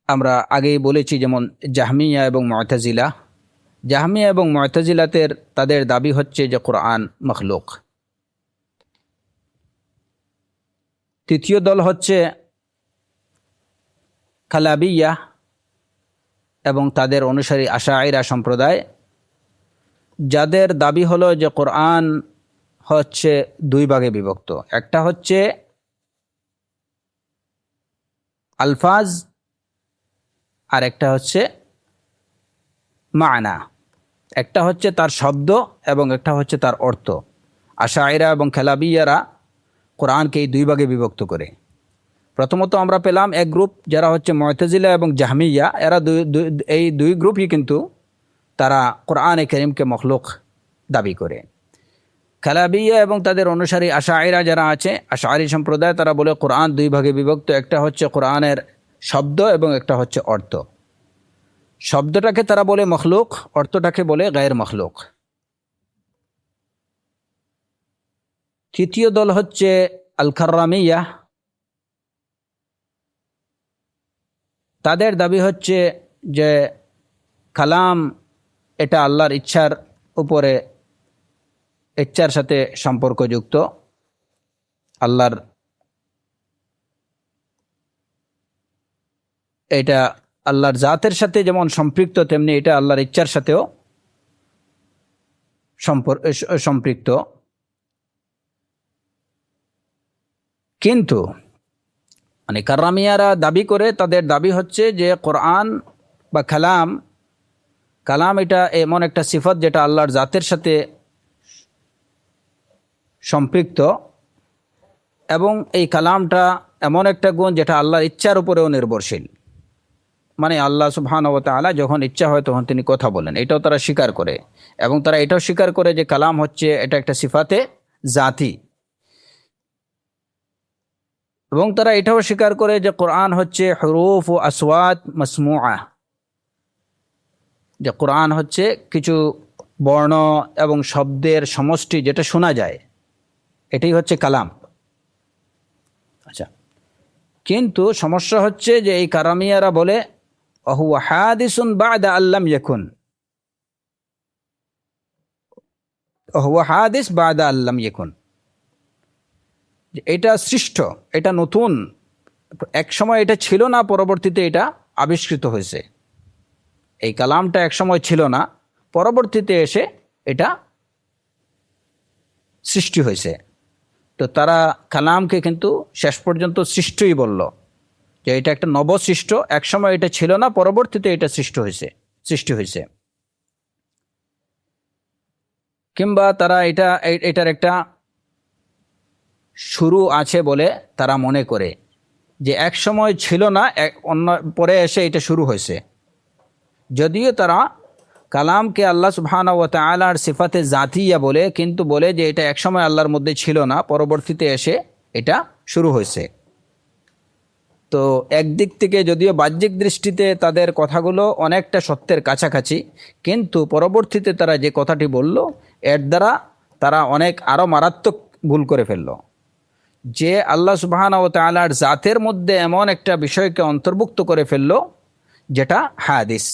আমরা আগেই বলেছি, যেমন জাহমিয়া এবং মু'তাজিলা। জাহমিয়া এবং মু'তাজিলাতের তাদের দাবি হচ্ছে যে কোরআন মখলুক। তৃতীয় দল হচ্ছে কালাবিয়া এবং তাদের অনুসারী আশাইরা সম্প্রদায়, যাদের দাবি হলো যে কোরআন হচ্ছে দুই ভাগে বিভক্ত। একটা হচ্ছে আলফাজ আর একটা হচ্ছে মানা। একটা হচ্ছে তার শব্দ এবং একটা হচ্ছে তার অর্থ। আশাইরা এবং কালাবিয়ারা কোরআনকে এই দুই ভাগে বিভক্ত করে। প্রথমত আমরা পেলাম এক গ্রুপ যারা হচ্ছে মু'তাজিলা এবং জাহমিয়া, এরা এই দুই গ্রুপই কিন্তু তারা কোরআনে কারীমকে মখলুক দাবি করে। কালাবিয়া এবং তাদের অনুসারী আশাইরা যারা আছে, আশারি সম্প্রদায়, তারা বলে কোরআন দুই ভাগে বিভক্ত। একটা হচ্ছে কোরআনের শব্দ এবং একটা হচ্ছে অর্থ। শব্দটাকে তারা বলে মখলুক, অর্থটাকে বলে গায়র মখলুক। তৃতীয় দল হচ্ছে আল কাররামিয়া। তাদের দাবি হচ্ছে যে কালাম এটা আল্লাহর ইচ্ছার সাথে সম্পর্কযুক্ত। এটা আল্লাহর জাতের সাথে যেমন সম্পৃক্ত, তেমনি এটা আল্লাহর ইচ্ছার সাথেও সম্পৃক্ত। কিন্তু মানে কারামিয়ারা দাবি করে, তাদের দাবি হচ্ছে যে কোরআন বা কালাম এটা এমন একটা সিফত যেটা আল্লাহর জাতের সাথে সম্পৃক্ত, এবং এই কালামটা এমন একটা গুণ যেটা আল্লাহর ইচ্ছার উপরেও নির্ভরশীল। মানে আল্লাহ সুবহানাহু ওয়া তাআলা যখন ইচ্ছা হয় তখন তিনি কথা বলেন, এটাও তারা স্বীকার করে। এবং তারা এটাও স্বীকার করে যে কালাম হচ্ছে এটা একটা সিফাতে জাতি। এবং তারা এটাও স্বীকার করে যে কোরআন হচ্ছে হুরুফ ও আসওয়াত মাসমুআ, যে কোরআন হচ্ছে কিছু বর্ণ এবং শব্দের সমষ্টি যেটা শোনা যায়, এটাই হচ্ছে কালাম। আচ্ছা, কিন্তু সমস্যা হচ্ছে যে এই কারামিয়ারা বলে অহুয়া হাদিসুন বা'দা আল্লাম ইয়াকুন, অহুয়া হাদিস বা'দা আল্লাম ইয়াকুন, এটা সৃষ্ট, এটা নতুন, এক সময় এটা ছিল না, পরবর্তীতে এটা আবিষ্কৃত হয়েছে। এই কালামটা এক সময় ছিল না, পরবর্তীতে এসে এটা সৃষ্টি হয়েছে। তো তারা কালামকে কিন্তু শেষ পর্যন্ত সৃষ্টই বলল, যে এটা একটা নবসৃষ্ট, এক সময় এটা ছিল না, পরবর্তীতে এটা সৃষ্টি হয়েছে। কিংবা তারা এটার একটা শুরু আছে বলে তারা মনে করে, যে এক সময় ছিল না, অন্য পরে এসে এটা শুরু হয়েছে। যদিও তারা কালামকে আল্লাহ সুবহানাহু ওয়া তাআলার সিফাতে জাতিয়া বলে, কিন্তু বলে যে এটা এক সময় আল্লাহর মধ্যে ছিল না, পরবর্তীতে এসে এটা শুরু হয়েছে। তো একদিক থেকে যদিও বাহ্যিক দৃষ্টিতে তাদের কথাগুলো অনেকটা সত্যের কাছাকাছি, কিন্তু পরবর্তীতে তারা যে কথাটি বলল, এর দ্বারা তারা অনেক আরও মারাত্মক ভুল করে ফেলল। যে আল্লাহ সুবহানাহু ওয়া তাআলার জাতের মধ্যে এমন একটা বিষয়কে অন্তর্ভুক্ত করে ফেলল যেটা হাদিস।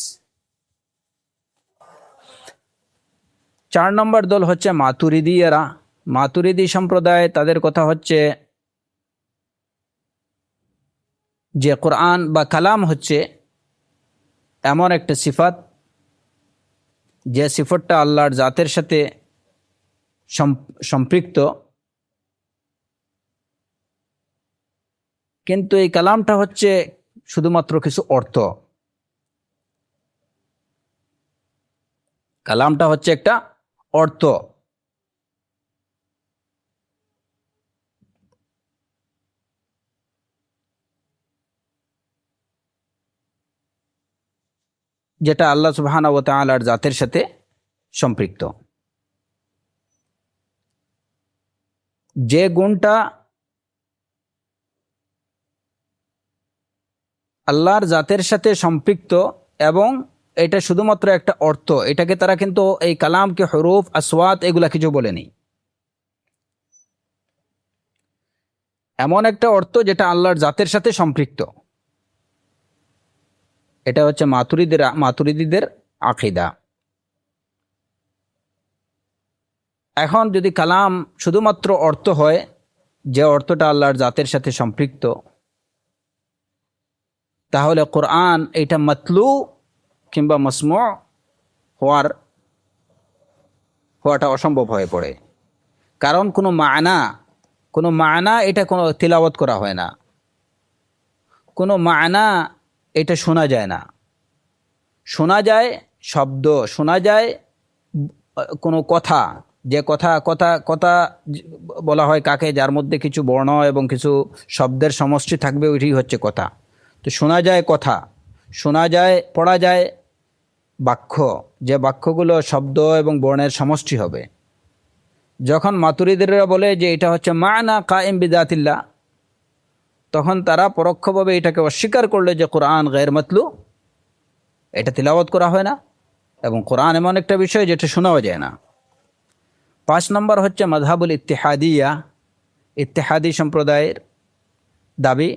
4 নম্বর দল হচ্ছে মাতুরিদিয়ারা। মাতুরিদি সম্প্রদায়, তাদের কথা হচ্ছে যে কোরআন বা কালাম হচ্ছে এমন একটা সিফাত, যে সিফতটা আল্লাহর জাতের সাথে সম্পৃক্ত, কিন্তু এই কালামটা হচ্ছে শুধুমাত্র কিছু অর্থ। কালামটা হচ্ছে একটা অর্থ, যেটা আল্লাহ সুবহানাহু ওয়া তাআলার জাতের সাথে সম্পৃক্ত। যে গুণটা আল্লাহর জাতের সাথে সম্পৃক্ত এবং এটা শুধুমাত্র একটা অর্থ, এটাকে তারা কিন্তু এই কালামকে হুরুফ আসওয়াত এগুলা কিছু বলেনি। এমন একটা অর্থ যেটা আল্লাহর জাতের সাথে সম্পৃক্ত, এটা হচ্ছে মাতুরিদিদের আকীদা। এখন যদি কালাম শুধুমাত্র অর্থ হয়, যে অর্থটা আল্লাহর জাতের সাথে সম্পৃক্ত, তাহলে কোরআন এটা মাতলু কিংবা মাসমু হওয়াটা অসম্ভব হয়ে পড়ে। কারণ কোনো মায়না এটা কোনো তিলাওয়াত করা হয় না, কোনো মায়না এটা শোনা যায় না। শোনা যায় শব্দ, শোনা যায় কোনো কথা, যে কথা বলা হয় কাকে, যার মধ্যে কিছু বর্ণ এবং কিছু শব্দের সমষ্টি থাকবে, ওইটি হচ্ছে কথা। তো শোনা যায় কথা, শোনা যায়, পড়া যায় বাক্য, যে বাক্যগুলো শব্দ এবং বর্ণের সমষ্টি হবে। যখন মাতুরিদিরা বলে যে এটা হচ্ছে মা'না কায়েম বিযাতিল্লাহ, তখন তারা পরোক্ষভাবে এটাকে অস্বীকার করলে যে কোরআন গায়র মাতলু, এটা তিলাওয়াত করা হয় না, এবং কোরআন এমন একটা বিষয় যেটা শোনাও যায় না। 5 নম্বর হচ্ছে মাযহাবুল ইত্তিহাদিয়া, ইত্তিহাদি সম্প্রদায়ের দাবি।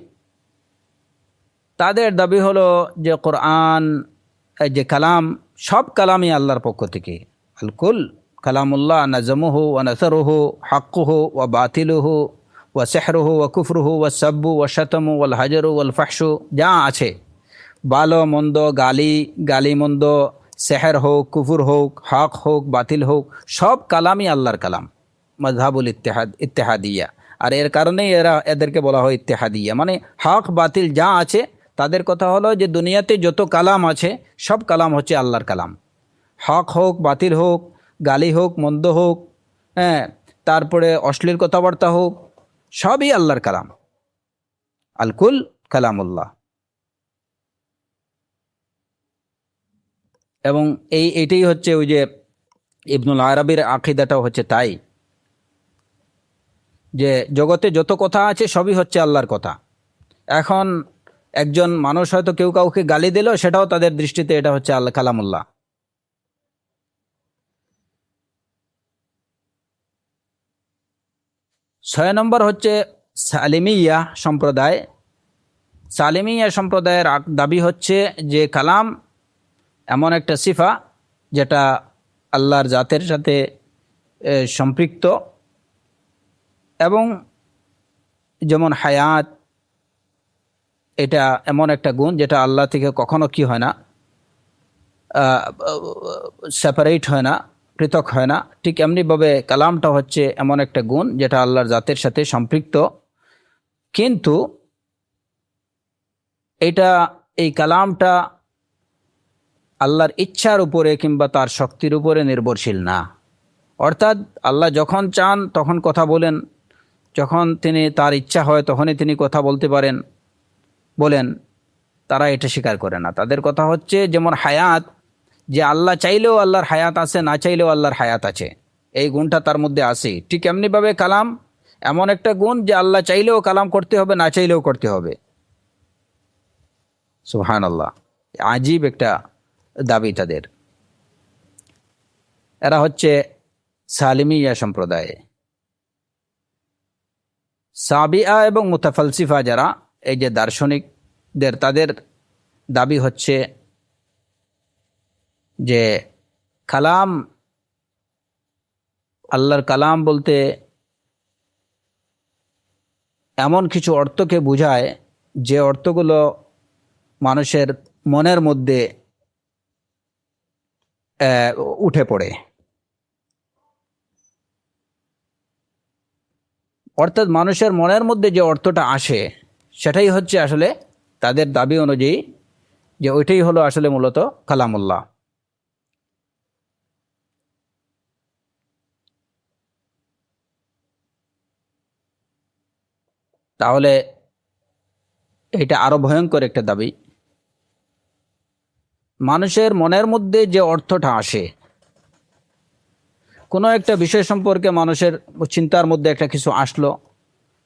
তাদের দাবি হলো যে কোরআন, যে কালাম, সব কালামই আল্লাহর পক্ষ থেকে। আল কুল কালামুল্লাহ নাজমুহু ওয়া নাসরুহু হাক্কুহু ওয়া বাতিলুহু ওয়া সিহরুহু ওয়া কুফরুহু ওয়া সাব্বু ওয়া শাতমু ওয়াল হাজরু ওয়াল ফাহশু, যা আছে ভালো মন্দ, গালি মন্দ, সেহের হোক, কুফুর হোক, হক হোক, বাতিল হোক, সব কালামই আল্লাহর কালাম। মাজহাবুল ইত্তেহাদিয়া। আর এর কারণেই এদেরকে বলা হয় ইত্তেহাদিয়া, মানে হক বাতিল যা আছে তাদের কথা হলো যে দুনিয়াতে যত কালাম আছে সব কালাম হচ্ছে আল্লাহর কালাম। হক হোক, বাতিল হোক, গালি হোক, মন্দ হোক, হ্যাঁ, তারপরে অশ্লীল কথাবার্তা হোক, সবই আল্লাহর কালাম। আলকুল কালামুল্লাহ। এবং এইটাই হচ্ছে ওই যে ইবনুল আরাবির আকীদাটাও হচ্ছে তাই, যে জগতে যত কথা আছে সবই হচ্ছে আল্লাহর কথা। এখন একজন মানুষ হয়তো কেউ কাউকে গালি দিল, সেটাও তাদের দৃষ্টিতে এটা হচ্ছে আল্লাহ কালামুল্লাহ। ছয় নম্বর হচ্ছে সালিমিয়া সম্প্রদায়। সালিমিয়া সম্প্রদায়ের দাবি হচ্ছে যে কালাম এমন একটা সিফা যেটা আল্লাহর জাতের সাথে সম্পৃক্ত, এবং যেমন হায়াত, এটা এমন একটা গুণ যেটা আল্লাহ থেকে কখনো কি হয় না, সেপারেট হয় না, পৃথক হয় না। ঠিক এমনিভাবে কালামটা হচ্ছে এমন একটা গুণ যেটা আল্লাহর জাতের সাথে সম্পৃক্ত, কিন্তু এই কালামটা আল্লাহর ইচ্ছার উপরে কিংবা তার শক্তির উপরে নির্ভরশীল না। অর্থাৎ আল্লাহ যখন চান তখন কথা বলেন, যখন তিনি তার ইচ্ছা হয় তখনই তিনি কথা বলতে বলেন। তারা এটা স্বীকার করে না। তাদের কথা হচ্ছে যেমন হায়াত, যে আল্লাহ চাইলেও আল্লাহর হায়াত আছে, না চাইলেও আল্লাহর হায়াত আছে, এই গুণটা তার মধ্যে আছে। ঠিক এমনিভাবে কালাম এমন একটা গুণ যে আল্লাহ চাইলেও কালাম করতে হবে, না চাইলেও করতে হবে। সুবহানাল্লাহ, আজীব একটা দাবি তাদের। এরা হচ্ছে সালিমিয়া সম্প্রদায়। সাবিয়া এবং মুতাফালসিফা যারা, এই যে দার্শনিকদের, তাদের দাবি হচ্ছে যে কালাম, আল্লাহর কালাম বলতে এমন কিছু অর্থকে বোঝায় যে অর্থগুলো মানুষের মনের মধ্যে উঠে পড়ে। অর্থাৎ মানুষের মনের মধ্যে যে অর্থটা আসে সেটাই হচ্ছে আসলে তাদের দাবি অনুযায়ী যে ওইটাই হলো আসলে মূলত কালামুল্লাহ। তাহলে এটা আরো ভয়ঙ্কর একটা দাবি। মানুষের মনের মধ্যে যে অর্থটা আসে, কোনো একটা বিষয় সম্পর্কে মানুষের চিন্তার মধ্যে একটা কিছু আসলো,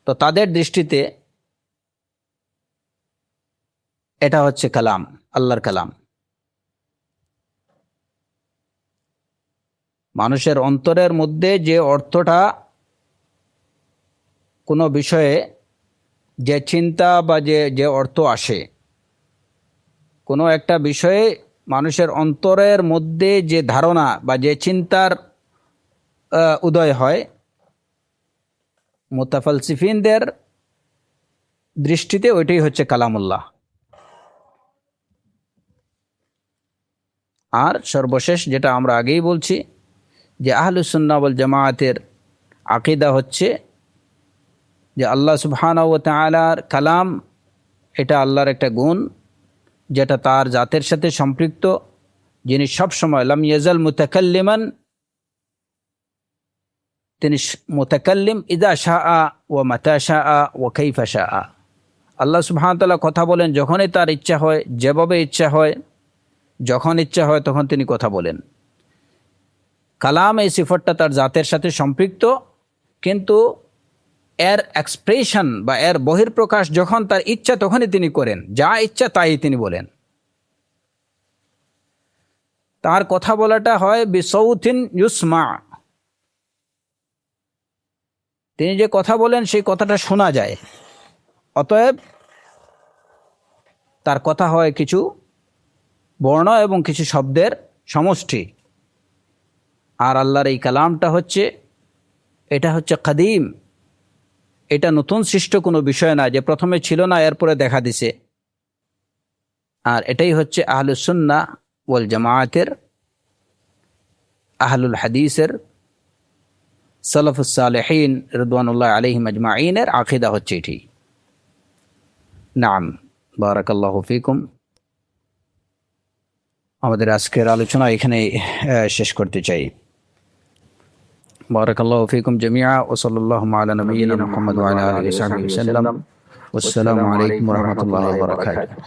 তো তাদের দৃষ্টিতে এটা হচ্ছে কালাম, আল্লাহর কালাম। মানুষের অন্তরের মধ্যে যে অর্থটা, কোনো বিষয়ে যে চিন্তা বা যে অর্থ আসে, কোনো একটা বিষয়ে মানুষের অন্তরের মধ্যে যে ধারণা বা যে চিন্তার উদয় হয়, মুতাফালসিফিনদের দৃষ্টিতে ওইটাই হচ্ছে কালামুল্লাহ। আর সর্বশেষ যেটা আমরা আগেই বলছি, যে আহলুস সুন্নাহ ওয়াল জামায়াতের আকীদা হচ্ছে যে আল্লাহ সুবহানাহু ওয়া তাআলার কালাম এটা আল্লাহর একটা গুণ যেটা তার জাতের সাথে সম্পৃক্ত, যিনি সবসময় লাম ইয়াজাল মুতাকাল্লিমান, তিনি মুতাকাল্লিম ইদা শাআ ওয়া মাতা শাআ ওয়া কাইফা শাআ। আল্লাহ সুবহানাহু ওয়া তাআলা কথা বলেন যখনই তার ইচ্ছা হয়, যেভাবে ইচ্ছা হয়, যখন ইচ্ছা হয় তখন তিনি কথা বলেন। কালাম এই সিফতটা তার জাতের সাথে সম্পৃক্ত, কিন্তু এর এক্সপ্রেশন বা এর বহির্প্রকাশ যখন তার ইচ্ছা তখনই তিনি করেন, যা ইচ্ছা তাই তিনি বলেন। তার কথা বলাটা হয় বিসৌতিন ইউসমা, তিনি যে কথা বলেন সেই কথাটা শোনা যায়। অতএব তার কথা হয় কিছু বর্ণ এবং কিছু শব্দের সমষ্টি। আর আল্লাহর এই কালামটা হচ্ছে, এটা হচ্ছে কাদিম, এটা নতুন সৃষ্ট কোনো বিষয় না যে প্রথমে ছিল না এরপরে দেখা দিছে। আর এটাই হচ্ছে আহলুস সুন্নাহ ওয়াল জামাআতের, আহলুল হাদিসের, সালাফুস সালেহিন রিদওয়ানুল্লাহ আলাইহিম আজমাইনের আকীদা হচ্ছে এটি। নাম, বারাকাল্লাহু ফিকুম। আমাদের আজকের আলোচনা এখানে শেষ করতে চাই। বারাকাল্লাহু ফিকুম জামিআ ওয়া সাল্লাল্লাহু আলা নবিয়িনা মুহাম্মদ ওয়া আলা আলিহি ওয়া সাহবিহি ওয়াসাল্লাম। ওয়াসসালামু আলাইকুম ওয়া রাহমাতুল্লাহি ওয়া বারাকাতুহু।